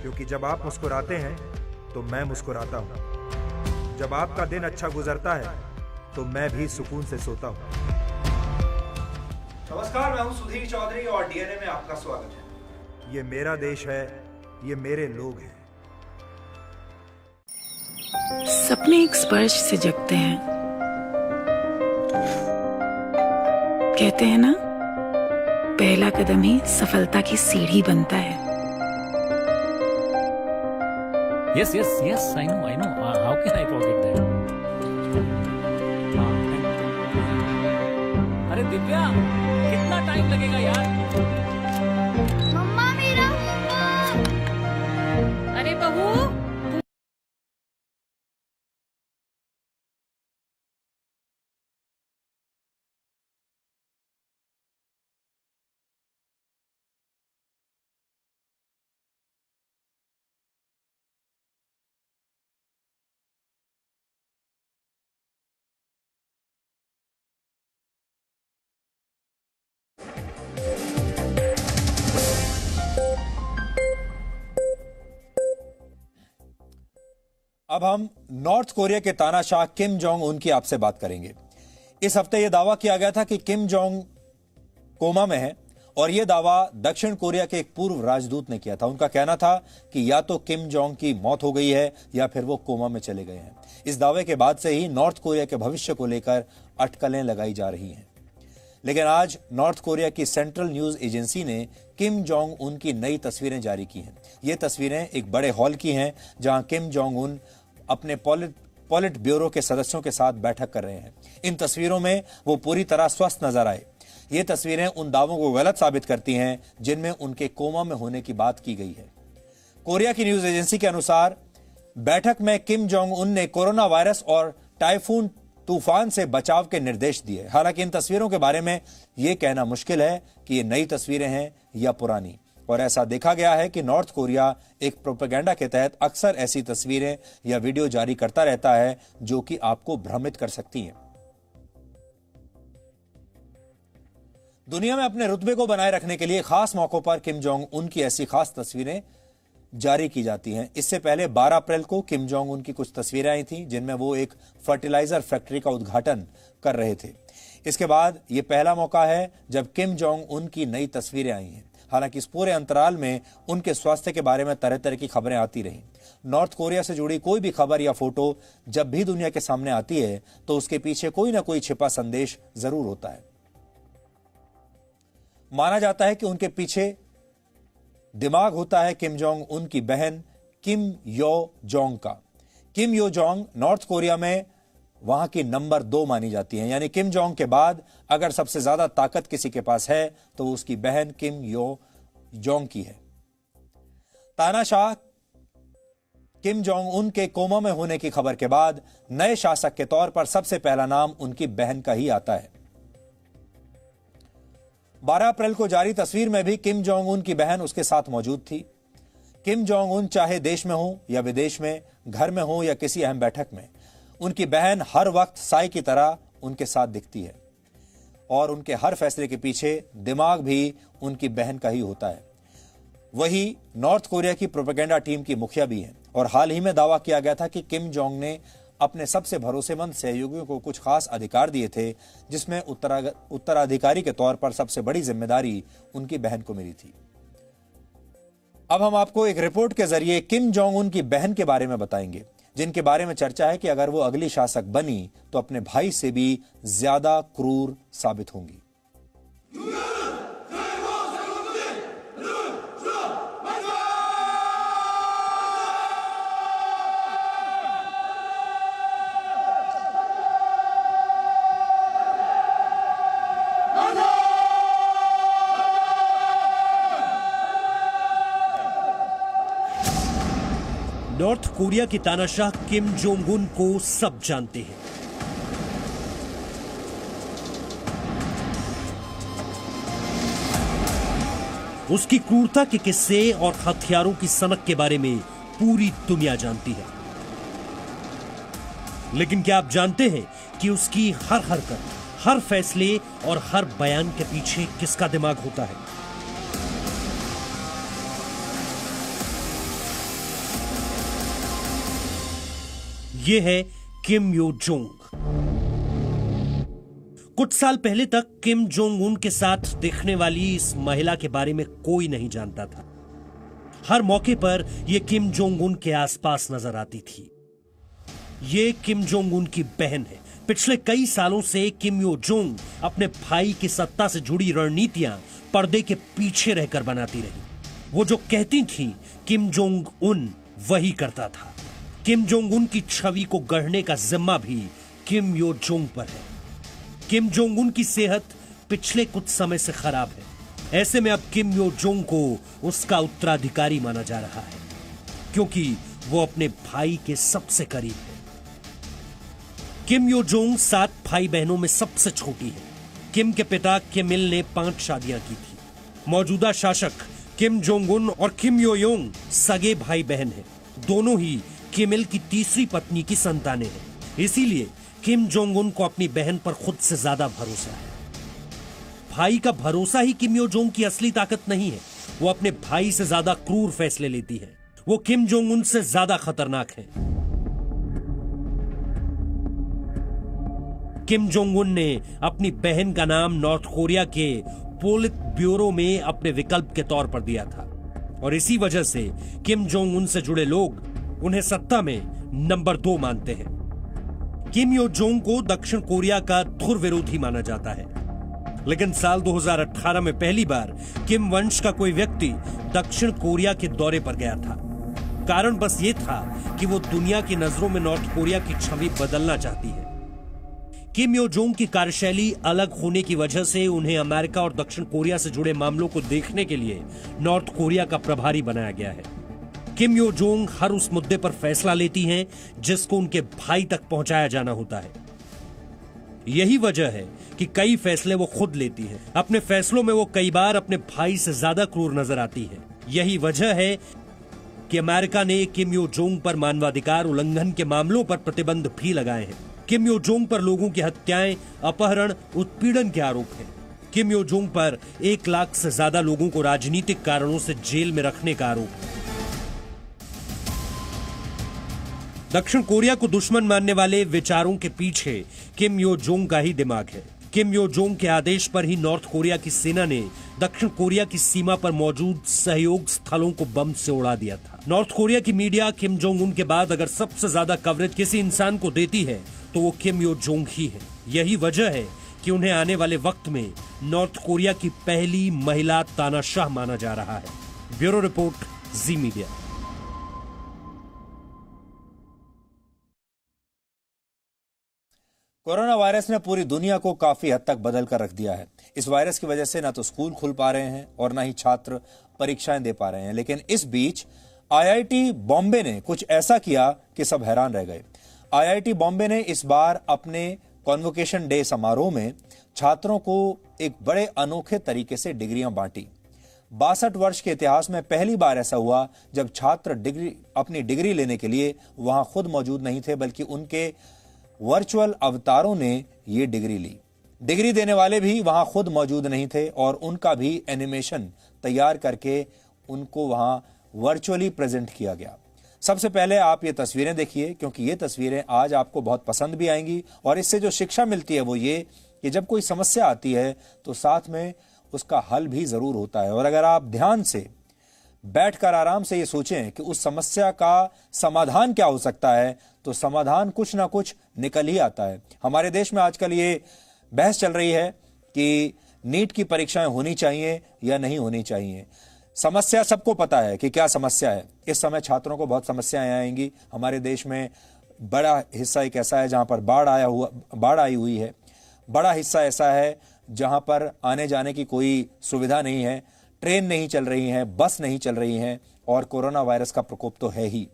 क्योंकि जब आप मुस्कुराते हैं तो मैं मुस्कुराता हूं। जब आपका दिन अच्छा गुजरता है तो मैं भी सुकून से सोता हूं। नमस्कार, मैं हूं सुधीर चौधरी और डीएनए में आपका स्वागत है। ये मेरा देश है, ये मेरे लोग हैं। सपने एक स्पर्श से जगते हैं। कहते हैं ना, पहला कदम ही सफलता की सीढ़ी बनता है। Yes, yes, yes, I know, I know. How can I forget that? अरे दिव्या, कितना टाइम लगेगा यार? मम्मा मेरा होमवर्क। अरे बहू, अब हम नॉर्थ कोरिया के तानाशाह किम जोंग उन की आपसे बात करेंगे। इस हफ्ते यह दावा किया गया था कि किम जोंग कोमा में है और यह दावा दक्षिण कोरिया के एक पूर्व राजदूत ने किया था। उनका कहना था कि या तो किम जोंग की मौत हो गई है या फिर वो कोमा में चले गए हैं। इस दावे के बाद से ही नॉर्थ कोरिया के भविष्य को लेकर अटकलें लगाई जा रही हैं। लेकिन आज नॉर्थ कोरिया की सेंट्रल न्यूज एजेंसी ने किम जोंग उन की नई तस्वीरें जारी की हैं। ये तस्वीरें एक बड़े हॉल की हैं जहां किम जोंग उन अपने पॉलिट ब्यूरो के सदस्यों के साथ बैठक कर रहे हैं। इन तस्वीरों में वो पूरी तरह स्वस्थ नजर आए। ये तस्वीरें उन दावों को गलत साबित करती हैं जिनमें उनके कोमा में होने की बात की गई है। कोरिया की न्यूज एजेंसी के अनुसार बैठक में किम जोंग उन ने कोरोना वायरस और टाइफून तूफान से बचाव के निर्देश दिए। हालांकि इन तस्वीरों के बारे में यह कहना मुश्किल है कि ये नई तस्वीरें हैं या पुरानी, और ऐसा देखा गया है कि नॉर्थ कोरिया एक प्रोपेगेंडा के तहत अक्सर ऐसी तस्वीरें या वीडियो जारी करता रहता है जो कि आपको भ्रमित कर सकती हैं। दुनिया में अपने रुतबे को बनाए रखने के लिए खास मौकों पर किम जोंग उन की ऐसी खास तस्वीरें जारी की जाती हैं। इससे पहले 12 अप्रैल को किम जोंग उन की कुछ तस्वीरें आई थीं जिनमें वो एक फर्टिलाइजर फैक्ट्री का उद्घाटन कर रहे थे। इसके बाद ये पहला मौका है जब किम जोंग उन की नई तस्वीरें आई हैं। हालांकि इस पूरे अंतराल में उनके स्वास्थ्य के बारे में तरह तरह की खबरें आती रहीं। नॉर्थ कोरिया से जुड़ी कोई भी खबर या फोटो जब भी दुनिया के सामने आती है तो उसके पीछे कोई ना कोई छिपा संदेश जरूर होता है। माना जाता है कि उनके पीछे दिमाग होता है किम जोंग उन की बहन किम यो जोंग का। किम यो जोंग नॉर्थ कोरिया में वहां की नंबर 2 मानी जाती है, यानी किम जोंग के बाद अगर सबसे ज्यादा ताकत किसी के पास है तो वो उसकी बहन किम यो जोंग की है। तानाशाह किम जोंग उन के कोमा में होने की खबर के बाद नए शासक के तौर पर सबसे पहला नाम उनकी बहन का ही आता है। 12 अप्रैल को जारी तस्वीर में भी किम जोंग उन की बहन उसके साथ मौजूद थी। किम जोंग उन चाहे देश में हो या विदेश में, घर में हो या किसी अहम बैठक में, उनकी बहन हर वक्त साई की तरह उनके साथ दिखती है और उनके हर फैसले के पीछे दिमाग भी उनकी बहन का ही होता है। वही नॉर्थ कोरिया की प्रोपेगेंडा टीम की मुखिया भी हैं और हाल ही में दावा किया गया था कि किम जोंग ने अपने सबसे भरोसेमंद सहयोगियों को कुछ खास अधिकार दिए थे, जिसमें उत्तराधिकारी के तौर पर सबसे बड़ी जिम्मेदारी उनकी बहन को मिली थी। अब हम आपको एक रिपोर्ट के जरिए किम जोंग उन की बहन के बारे में बताएंगे, जिनके बारे में चर्चा है कि अगर वो अगली शासक बनी तो अपने भाई से भी ज्यादा क्रूर साबित होंगी। नॉर्थ कोरिया के तानाशाह किम जोंग उन को सब जानते हैं। उसकी क्रूरता के किस्से और हथियारों की सनक के बारे में पूरी दुनिया जानती है। लेकिन क्या आप जानते हैं कि उसकी हर हरकत, हर फैसले और हर बयान के पीछे किसका दिमाग होता है? ये है किम यो जोंग। कुछ साल पहले तक किम जोंग उन के साथ दिखने वाली इस महिला के बारे में कोई नहीं जानता था। हर मौके पर यह किम जोंग उन के आसपास नजर आती थी। ये किम जोंग उन की बहन है। पिछले कई सालों से किम यो जोंग अपने भाई की सत्ता से जुड़ी रणनीतियां पर्दे के पीछे रहकर बनाती रही। वो जो कहती थी किम जोंग उन वही करता था। किम जोंग उन की छवि को गढ़ने का जिम्मा भी किम यो जोंग पर है। किम जोंग उन की सेहत पिछले कुछ समय से खराब है। ऐसे में अब किम यो जोंग को उसका उत्तराधिकारी माना जा रहा है, क्योंकि वो अपने भाई के सबसे करीब है। किम यो जोंग 7 भाई बहनों में सबसे छोटी है। किम के पिता किम इल ने 5 शादियां की थी। मौजूदा शासक किम जोंग उन और किम यो योंग सगे भाई बहन हैं। दोनों ही किम इल की तीसरी पत्नी की संतानें हैं। इसीलिए किम जोंग उन को अपनी बहन पर खुद से ज्यादा भरोसा है। भाई का भरोसा ही किम यो जोंग की असली ताकत नहीं है। वो अपने भाई से ज्यादा क्रूर फैसले लेती है। वो किम जोंग उन से ज्यादा खतरनाक है। किम जोंग उन ने अपनी बहन का नाम नॉर्थ कोरिया के पोलित ब्यूरो में अपने विकल्प के तौर पर दिया था और इसी वजह से किम जोंग उन से जुड़े लोग उन्हें सत्ता में नंबर 2 मानते हैं। किम यो जोंग को दक्षिण कोरिया का धुर विरोधी माना जाता है, लेकिन साल 2018 में पहली बार किम वंश का कोई व्यक्ति दक्षिण कोरिया के दौरे पर गया था। कारण बस ये था कि वो दुनिया की नजरों में नॉर्थ कोरिया की छवि बदलना चाहती है। किम यो जोंग की कार्यशैली अलग होने की वजह से उन्हें अमेरिका और दक्षिण कोरिया से जुड़े मामलों को देखने के लिए नॉर्थ कोरिया का प्रभारी बनाया गया है। किम यो जोंग हर उस मुद्दे पर फैसला लेती हैं जिसको उनके भाई तक पहुंचाया जाना होता है। यही वजह है कि कई फैसले वो खुद लेती हैं। अपने फैसलों में वो कई बार अपने भाई से ज्यादा क्रूर नजर आती है। यही वजह है कि अमेरिका ने किम यो जोंग पर मानवाधिकार उल्लंघन के मामलों पर प्रतिबंध भी लगाए हैं। किम यो जोंग पर लोगों की हत्याएं, अपहरण, उत्पीड़न के आरोप हैं। किम यो जोंग पर 1 लाख से ज्यादा लोगों को राजनीतिक कारणों से जेल में रखने का आरोप है। दक्षिण कोरिया को दुश्मन मानने वाले विचारों के पीछे किम यो जोंग का ही दिमाग है। किम यो जोंग के आदेश पर ही नॉर्थ कोरिया की सेना ने दक्षिण कोरिया की सीमा पर मौजूद सहयोग स्थलों को बम से उड़ा दिया था। नॉर्थ कोरिया की मीडिया किम जोंग उन के बाद अगर सबसे ज्यादा कवरेज किसी इंसान को देती है तो वो किम यो जोंग ही है। यही वजह है कि उन्हें आने वाले वक्त में नॉर्थ कोरिया की पहली महिला तानाशाह माना जा रहा है। ब्यूरो रिपोर्ट, जी मीडिया। कोरोना वायरस ने पूरी दुनिया को काफी हद तक बदल कर रख दिया है। इस वायरस की वजह से ना तो स्कूल खुल पा रहे हैं और ना ही छात्र परीक्षाएं दे पा रहे हैं। लेकिन इस बीच आईआईटी बॉम्बे ने कुछ ऐसा किया कि सब हैरान रह गए। आईआईटी बॉम्बे ने इस बार अपने कॉन्वोकेशन डे समारोह में छात्रों को एक बड़े अनोखे तरीके से डिग्रियां बांटी। 62 वर्ष के इतिहास में पहली बार ऐसा हुआ जब छात्र अपनी डिग्री लेने के लिए वहां खुद मौजूद नहीं थे, बल्कि उनके वर्चुअल अवतारों ने ये डिग्री ली। डिग्री देने वाले भी वहां खुद मौजूद नहीं थे और उनका भी एनिमेशन तैयार करके उनको वहां वर्चुअली प्रेजेंट किया गया। सबसे पहले आप ये तस्वीरें देखिए, क्योंकि ये तस्वीरें आज आपको बहुत पसंद भी आएंगी और इससे जो शिक्षा मिलती है वो ये कि जब कोई समस्या आती है तो साथ में उसका हल भी जरूर होता है। और अगर आप ध्यान से बैठकर आराम से ये सोचें कि उस समस्या का समाधान क्या हो सकता है, तो समाधान कुछ ना कुछ निकल ही आता है। हमारे देश में आजकल ये बहस चल रही है कि नीट की परीक्षाएं होनी चाहिए या नहीं होनी चाहिए। समस्या सबको पता है कि क्या समस्या है। इस समय छात्रों को बहुत समस्याएं आएंगी। हमारे देश में बड़ा हिस्सा एक ऐसा है जहां पर बाढ़ आई हुई है। बड़ा हिस्सा ऐसा है जहां पर आने जाने की कोई सुविधा नहीं है, ट्रेन नहीं चल रही हैं, बस नहीं चल रही हैं और कोरोना वायरस का प्रकोप तो है ही।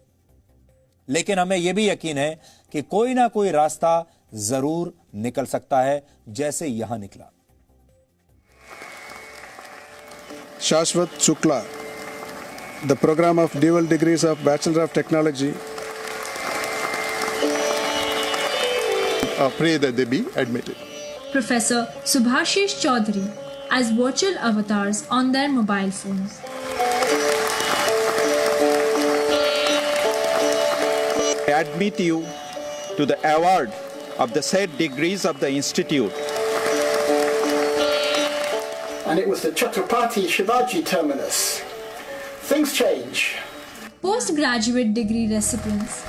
लेकिन हमें यह भी यकीन है कि कोई ना कोई रास्ता जरूर निकल सकता है, जैसे यहां निकला। Shashwat Shukla, the program of dual degrees of Bachelor of Technology. Pray that they be admitted. Professor Subhashish Chaudhary as virtual avatars on their mobile phones. I admit you to the award of the said degrees of the institute. And it was the Chhatrapati Shivaji terminus. Things change. Postgraduate degree recipients,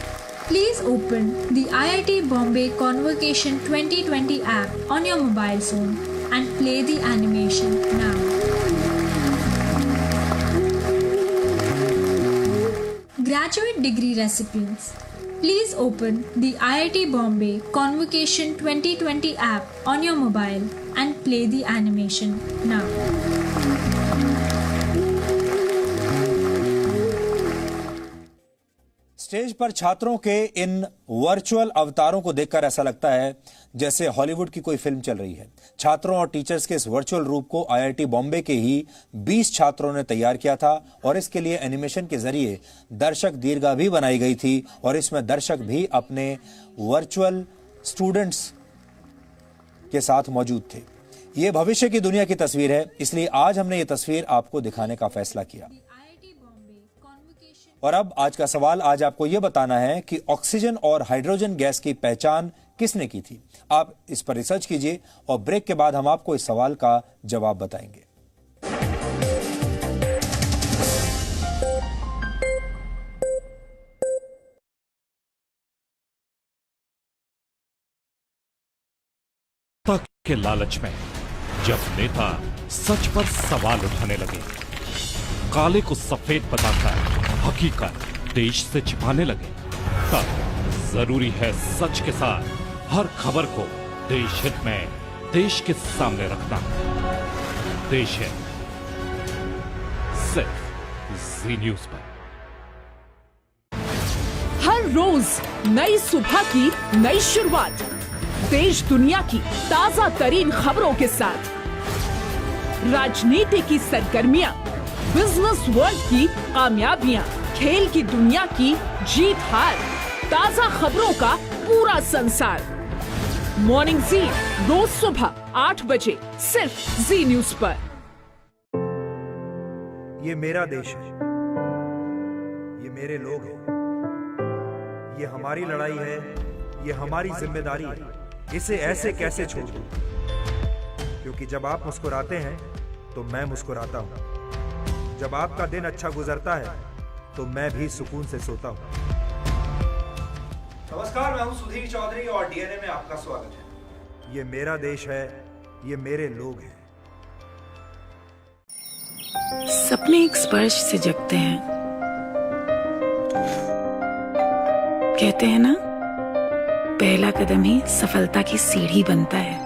please open the IIT Bombay Convocation 2020 app on your mobile phone and play the animation now. Graduate degree recipients, please open the IIT Bombay Convocation 2020 app on your mobile and play the animation now. Stage पर छात्रों के इन virtual अवतारों को देखकर ऐसा लगता है जैसे हॉलीवुड की कोई फिल्म चल रही है। छात्रों और टीचर्स के इस वर्चुअल रूप को आईआईटी बॉम्बे के ही 20 छात्रों ने तैयार किया था और इसके लिए एनिमेशन के जरिए दर्शक दीर्घा भी बनाई गई थी और इसमें दर्शक भी अपने वर्चुअल स्टूडेंट्स के साथ मौजूद थे। यह भविष्य की दुनिया की तस्वीर है, इसलिए आज हमने ये तस्वीर आपको दिखाने का फैसला किया। और अब आज का सवाल आज आपको यह बताना है कि ऑक्सीजन और हाइड्रोजन गैस की पहचान किसने की थी। आप इस पर रिसर्च कीजिए और ब्रेक के बाद हम आपको इस सवाल का जवाब बताएंगे। तक के लालच में जब नेता सच पर सवाल उठाने लगे, काले को सफेद बताकर हकीकत देश से छिपाने लगे, तब जरूरी है सच के साथ हर खबर को देश हित में देश के सामने रखना। देश हित सिर्फ जी न्यूज पर। हर रोज नई सुबह की नई शुरुआत, देश दुनिया की ताजा तरीन खबरों के साथ, राजनीति की सरगर्मियां, बिजनेस वर्ल्ड की कामयाबियां, खेल की दुनिया की जीत हार, ताजा खबरों का पूरा संसार। मॉर्निंग जी रोज सुबह 8 बजे सिर्फ जी न्यूज पर। ये मेरा देश है, ये मेरे लोग हैं, ये हमारी लड़ाई है, ये हमारी जिम्मेदारी है। इसे ऐसे कैसे छोड़ दूं? क्योंकि जब आप मुस्कुराते हैं तो मैं मुस्कुराता हूं। जब आपका दिन अच्छा गुजरता है तो मैं भी सुकून से सोता हूं। नमस्कार, मैं हूं सुधीर चौधरी और डीएनए में आपका स्वागत है। ये मेरा देश है, ये मेरे लोग हैं। सपने एक स्पर्श से जगते हैं। कहते हैं ना, पहला कदम ही सफलता की सीढ़ी बनता है।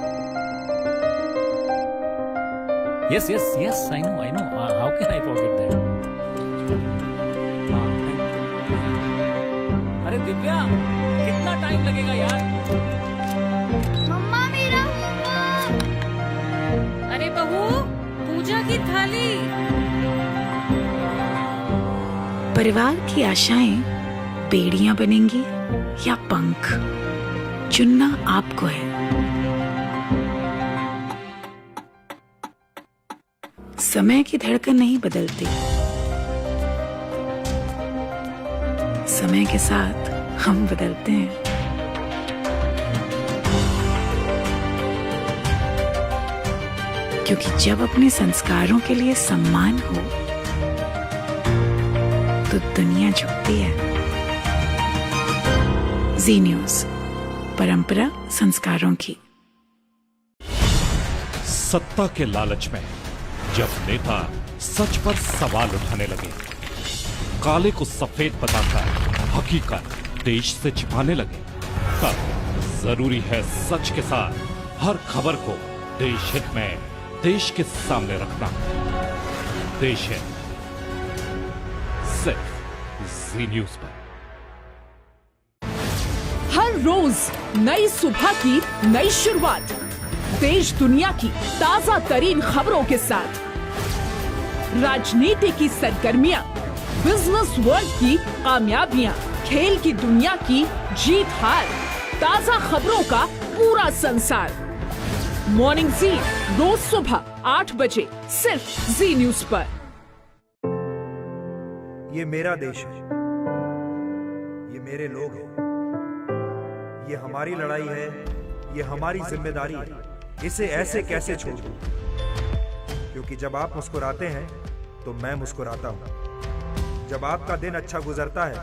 Yes, yes, yes, I know, I know. How can I forget that? अरे दिव्या, कितना टाइम लगेगा यार? मम्मा मेरा होमवर्क। अरे बहू, पूजा की थाली। परिवार की आशाएं बेड़ियां बनेंगी या पंख, चुनना आपको है। समय की धड़कन नहीं बदलती, समय के साथ हम बदलते हैं। क्योंकि जब अपने संस्कारों के लिए सम्मान हो तो दुनिया झुकती है। जी न्यूज़, परंपरा संस्कारों की। सत्ता के लालच में जब नेता सच पर सवाल उठाने लगे, काले को सफेद बताकर हकीकत देश से छिपाने लगे, तब जरूरी है सच के साथ हर खबर को देश हित में देश के सामने रखना। देश हित सिर्फ जी न्यूज़ पर। हर रोज नई सुबह की नई शुरुआत, देश दुनिया की ताजा तरीन खबरों के साथ, राजनीति की सरगर्मियां, बिजनेस वर्ल्ड की कामयाबियां, खेल की दुनिया की जीत हार, ताजा खबरों का पूरा संसार। मॉर्निंग जी, रोज सुबह 8 बजे सिर्फ जी न्यूज़ पर। ये मेरा देश है, ये मेरे लोग हैं। ये हमारी लड़ाई है, ये हमारी जिम्मेदारी है। इसे ऐसे कैसे छोड़ दूं? क्योंकि जब आप मुस्कुराते हैं तो मैं मुस्कुराता हूं। जब आपका दिन अच्छा गुजरता है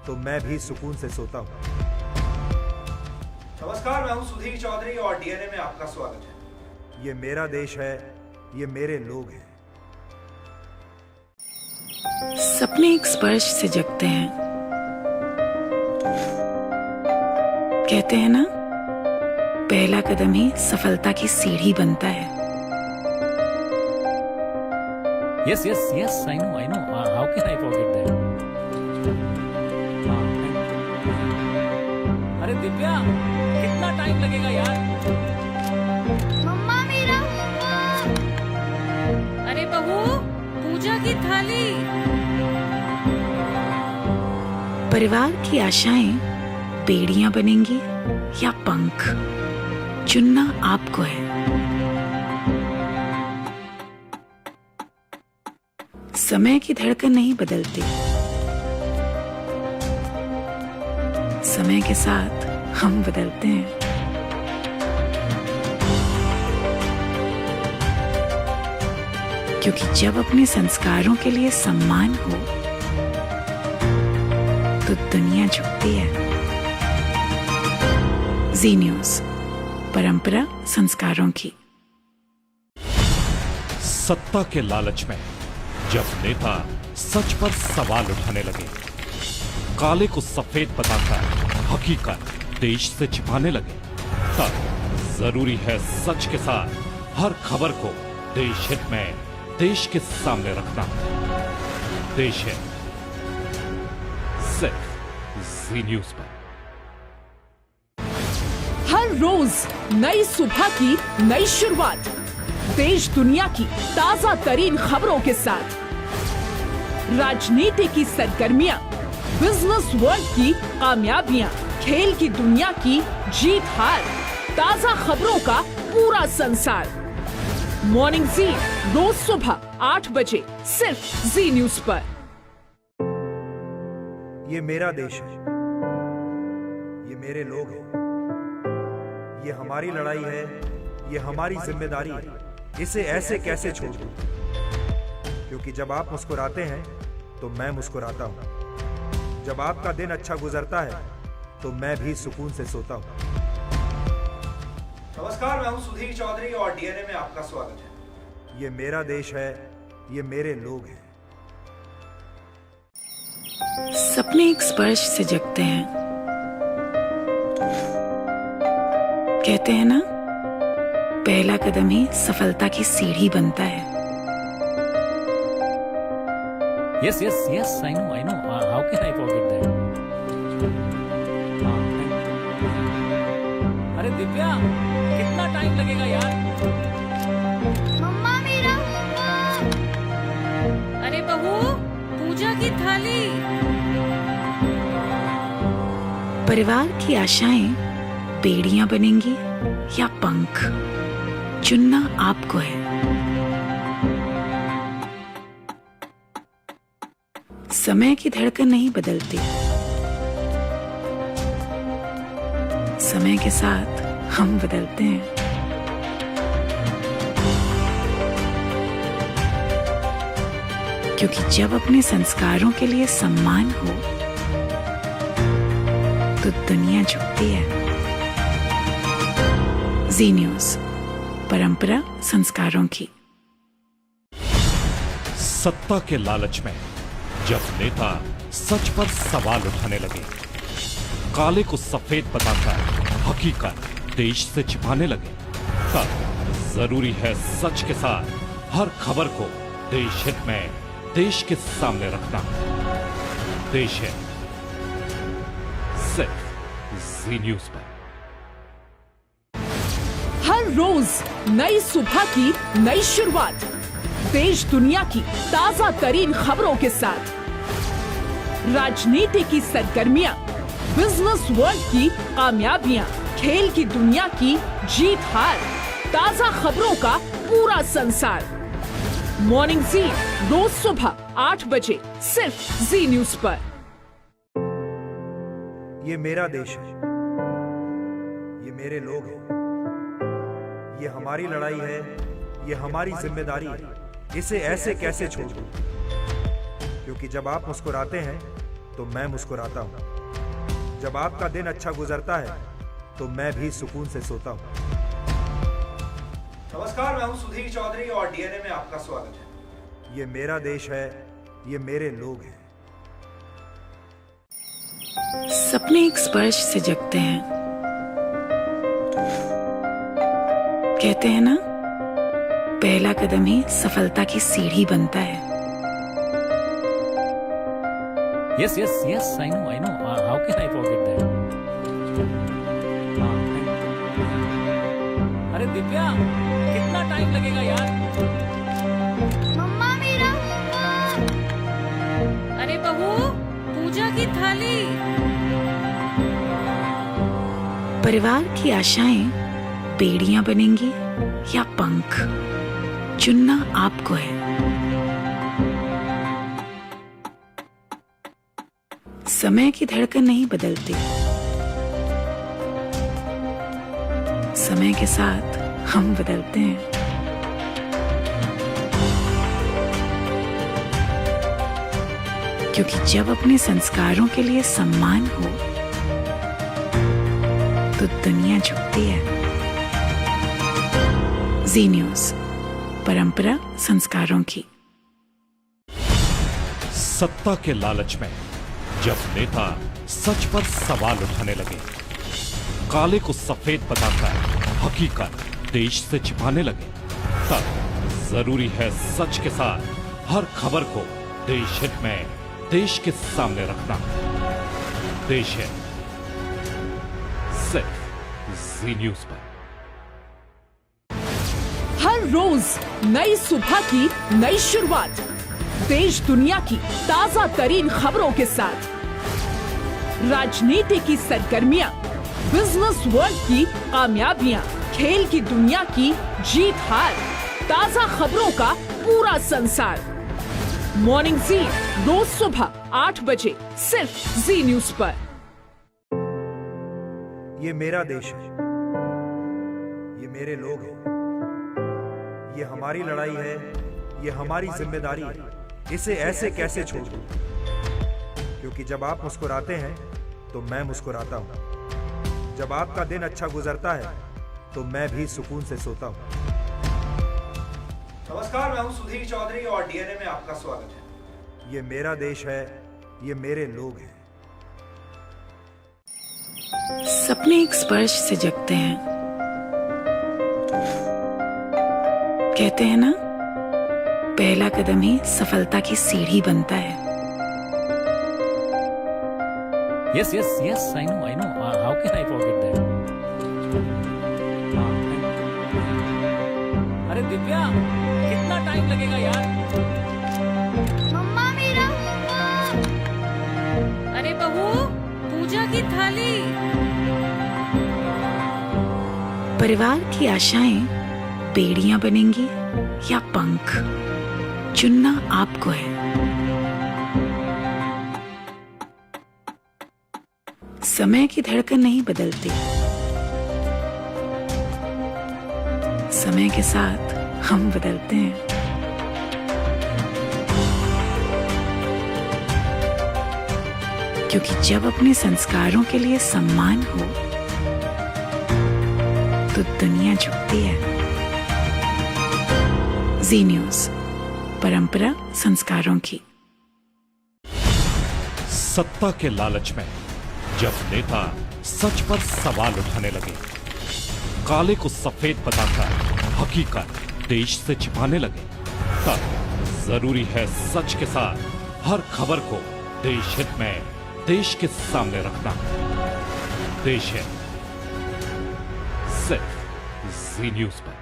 तो मैं भी सुकून से सोता हूं। नमस्कार, मैं हूं सुधीर चौधरी और डीएनए में आपका स्वागत है। ये मेरा देश है, ये मेरे लोग हैं। सपने एक स्पर्श से जगते हैं। कहते हैं ना, पहला कदम ही सफलता की सीढ़ी बनता है। Yes, yes, yes, I know, I know. How can I forget that? अरे दिव्या, कितना टाइम लगेगा यार? मम्मा मेरा होमवर्क। अरे बहू, पूजा की थाली। परिवार की आशाएं बेड़ियां बनेंगी या पंख, चुनना आपको है। समय की धड़कन नहीं बदलती, समय के साथ हम बदलते हैं। क्योंकि जब अपने संस्कारों के लिए सम्मान हो तो दुनिया झुकती है। जी न्यूज़, परंपरा संस्कारों की। सत्ता के लालच में जब नेता सच पर सवाल उठाने लगे, काले को सफेद बताकर हकीकत देश से छिपाने लगे, तब जरूरी है सच के साथ हर खबर को देश हित में देश के सामने रखना। देश हित सिर्फ जी न्यूज़ पर। हर रोज नई सुबह की नई शुरुआत, देश दुनिया की ताजा तरीन खबरों के साथ, राजनीति की सरगर्मियां, बिजनेस वर्ल्ड की कामयाबियां, खेल की दुनिया की जीत हार, ताजा खबरों का पूरा संसार। मॉर्निंग जी, रोज सुबह 8 बजे सिर्फ जी न्यूज़ पर। ये मेरा देश है, ये मेरे लोग हैं। ये हमारी लड़ाई है, ये हमारी जिम्मेदारी है, इसे ऐसे कैसे छोड़ दूं? क्योंकि जब आप मुस्कुराते हैं तो मैं मुस्कुराता हूं। जब आपका दिन अच्छा गुजरता है तो मैं भी सुकून से सोता हूं। नमस्कार, मैं हूं सुधीर चौधरी और डीएनए में आपका स्वागत है। ये मेरा देश है, ये मेरे लोग हैं। सपने एक स्पर्श से जगते हैं। कहते हैं ना, पहला कदम ही सफलता की सीढ़ी बनता है। Yes, yes, yes, I know, I know. How can I forget that? अरे दिव्या, कितना टाइम लगेगा यार? मम्मा मेरा होमवर्क। अरे बहू, पूजा की थाली। परिवार की आशाएं बेड़ियां बनेंगी या पंख, चुनना आपको है। समय की धड़कन नहीं बदलती, समय के साथ हम बदलते हैं। क्योंकि जब अपने संस्कारों के लिए सम्मान हो तो दुनिया झुकती है। जी न्यूज़, परंपरा संस्कारों की। सत्ता के लालच में जब नेता सच पर सवाल उठाने लगे, काले को सफेद बताकर हकीकत देश से छिपाने लगे, तब जरूरी है सच के साथ हर खबर को देश हित में देश के सामने रखना। देश है सिर्फ जी न्यूज़ पर। हर रोज नई सुबह की नई शुरुआत, देश दुनिया की ताजा तरीन खबरों के साथ, राजनीति की सरगर्मियां, बिजनेस वर्ल्ड की कामयाबियां, खेल की दुनिया की जीत हार, ताजा खबरों का पूरा संसार। मॉर्निंग जी, रोज सुबह 8 बजे सिर्फ जी न्यूज़ पर। ये मेरा देश है, ये मेरे लोग हैं, ये हमारी लड़ाई है, ये हमारी जिम्मेदारी है, इसे ऐसे कैसे छोड़ दूं? क्योंकि जब आप मुस्कुराते हैं तो मैं मुस्कुराता हूं। जब आपका दिन अच्छा गुजरता है तो मैं भी सुकून से सोता हूं। नमस्कार, मैं हूं सुधीर चौधरी और डीएनए में आपका स्वागत है। ये मेरा देश है, ये मेरे लोग हैं। सपने एक स्पर्श से जगते हैं। कहते हैं ना, पहला कदम ही सफलता की सीढ़ी बनता है। Yes, yes, yes, I know, I know. How can I forget that? अरे दिव्या, कितना टाइम लगेगा यार? मम्मा मेरा होमवर्क। अरे बहू, पूजा की थाली। परिवार की आशाएं बेड़ियां बनेंगी या पंख, चुनना आपको है। समय की धड़कन नहीं बदलती, समय के साथ हम बदलते हैं। क्योंकि जब अपने संस्कारों के लिए सम्मान हो तो दुनिया झुकती है। जी न्यूज़, परंपरा संस्कारों की। सत्ता के लालच में जब नेता सच पर सवाल उठाने लगे, काले को सफेद बताकर हकीकत देश से छिपाने लगे, तब जरूरी है सच के साथ हर खबर को देश हित में देश के सामने रखना। देश है सिर्फ जी न्यूज़ पर। हर रोज नई सुबह की नई शुरुआत, देश दुनिया की ताजा तरीन खबरों के साथ, राजनीति की सरगर्मियां, बिजनेस वर्ल्ड की कामयाबियां, खेल की दुनिया की जीत हार, ताजा खबरों का पूरा संसार। मॉर्निंग जी, रोज सुबह 8 बजे सिर्फ जी न्यूज़ पर। ये मेरा देश है, ये मेरे लोग हैं, ये हमारी लड़ाई है, ये हमारी जिम्मेदारी है, इसे ऐसे कैसे छोड़ दूं? क्योंकि जब आप मुस्कुराते हैं तो मैं मुस्कुराता हूं, जब आपका दिन अच्छा गुजरता है तो मैं भी सुकून से सोता हूं। नमस्कार, मैं हूं सुधीर चौधरी और डीएनए में आपका स्वागत है। ये मेरा देश है, ये मेरे लोग हैं। सपने एक स्पर्श से जगते हैं। कहते हैं ना, पहला कदम ही सफलता की सीढ़ी बनता है। Yes, yes, yes, I know. How can I forget that? अरे दिव्या, कितना टाइम लगेगा यार? मम्मा मेरा होमवर्क। अरे बहू, पूजा की थाली। परिवार की आशाएं बेड़ियां बनेंगी या पंख, चुनना आपको है। समय की धड़कन नहीं बदलती, समय के साथ हम बदलते हैं। क्योंकि जब अपने संस्कारों के लिए सम्मान हो तो दुनिया झुकती है। जी न्यूज़, परंपरा संस्कारों की। सत्ता के लालच में जब नेता सच पर सवाल उठाने लगे, काले को सफेद बताकर हकीकत देश से छिपाने लगे, तब जरूरी है सच के साथ हर खबर को देश हित में देश के सामने रखना। देश हित सिर्फ जी न्यूज़ पर।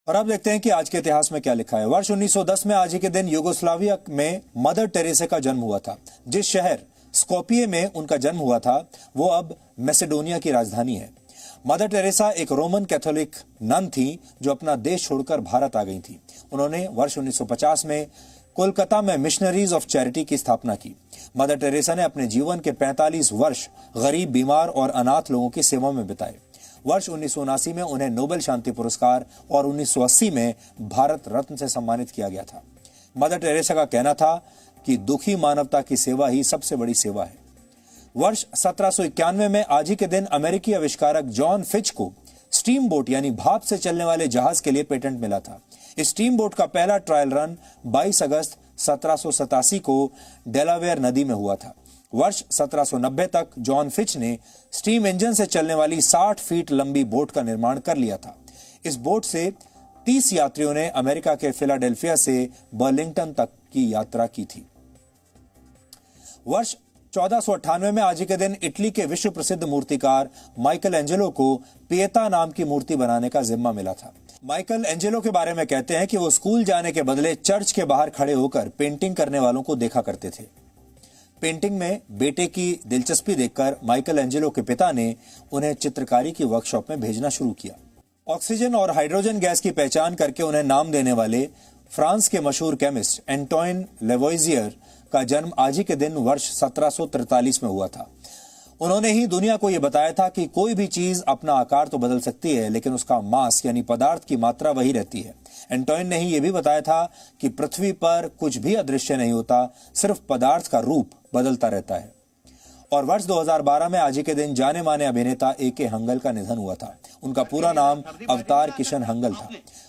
और अब देखते हैं कि आज के इतिहास में क्या लिखा है। वर्ष 1910 में आज ही के दिन यूगोस्लाविया में मदर टेरेसा का जन्म हुआ था। जिस शहर स्कोपिये में उनका जन्म हुआ था वो अब मैसेडोनिया की राजधानी है। मदर टेरेसा एक रोमन कैथोलिक नन थी जो अपना देश छोड़कर भारत आ गई थी। उन्होंने वर्ष 1950 में कोलकाता में मिशनरीज ऑफ चैरिटी की स्थापना की। मदर टेरेसा ने अपने जीवन के 45 वर्ष गरीब, बीमार और अनाथ लोगों की सेवा में बिताए। वर्ष 1979 में उन्हें नोबेल शांति पुरस्कार और 1980 में भारत रत्न से सम्मानित किया गया था। मदर टेरेसा का कहना था कि दुखी मानवता की सेवा ही सबसे बड़ी सेवा है। वर्ष 1791 में आज ही के दिन अमेरिकी आविष्कारक जॉन फिच को स्टीम बोट यानी भाप से चलने वाले जहाज के लिए पेटेंट मिला था। इस स्टीम बोट का पहला ट्रायल रन 22 अगस्त 1787 को डेलावेयर नदी में हुआ था। वर्ष 1790 तक जॉन फिच ने स्टीम इंजन से चलने वाली 60 फीट लंबी बोट का निर्माण कर लिया था। इस बोट से 30 यात्रियों ने अमेरिका के फिलाडेल्फिया से बर्लिंगटन तक की यात्रा की थी। वर्ष 1498 में आज ही के दिन इटली के विश्व प्रसिद्ध मूर्तिकार माइकल एंजेलो को पिएता नाम की मूर्ति बनाने का जिम्मा मिला था। माइकल एंजेलो के बारे में कहते हैं कि वो स्कूल जाने के बदले चर्च के बाहर खड़े होकर पेंटिंग करने वालों को देखा करते थे। पेंटिंग में बेटे की दिलचस्पी देखकर माइकल एंजेलो के पिता ने उन्हें चित्रकारी की वर्कशॉप में भेजना शुरू किया। ऑक्सीजन और हाइड्रोजन गैस की पहचान करके उन्हें नाम देने वाले फ्रांस के मशहूर केमिस्ट एंटोइन लेवोइजियर का जन्म आज ही के दिन वर्ष 1743 में हुआ था। उन्होंने ही दुनिया को यह बताया था कि कोई भी चीज अपना आकार तो बदल सकती है, लेकिन उसका मास यानी पदार्थ की मात्रा वही रहती है। एंटोइन ने ही यह भी बताया था कि पृथ्वी पर कुछ भी अदृश्य नहीं होता, सिर्फ पदार्थ का रूप बदलता रहता है। और वर्ष 2012 में आज ही के दिन जाने माने अभिनेता ए.के. हंगल का निधन हुआ था। उनका पूरा नाम अवतार किशन हंगल था।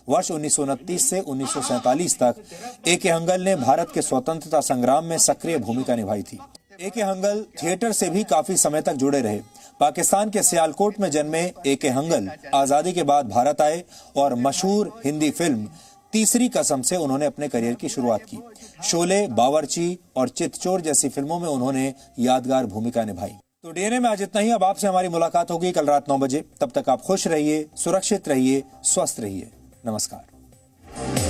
वर्ष 1929 से 1947 तक ए.के. हंगल ने भारत के स्वतंत्रता संग्राम में सक्रिय भूमिका निभाई थी। ए.के. हंगल थिएटर से भी काफी समय तक जुड़े रहे। पाकिस्तान के सियालकोट में जन्मे ए.के. हंगल आजादी के बाद भारत आए और मशहूर हिंदी फिल्म तीसरी कसम से उन्होंने अपने करियर की शुरुआत की। शोले, बावर्ची और चितचोर जैसी फिल्मों में उन्होंने यादगार भूमिका निभाई। तो डीएनए में आज इतना ही। अब आपसे हमारी मुलाकात होगी कल रात 9 बजे। तब तक आप खुश रहिए, सुरक्षित रहिए, स्वस्थ रहिए। नमस्कार।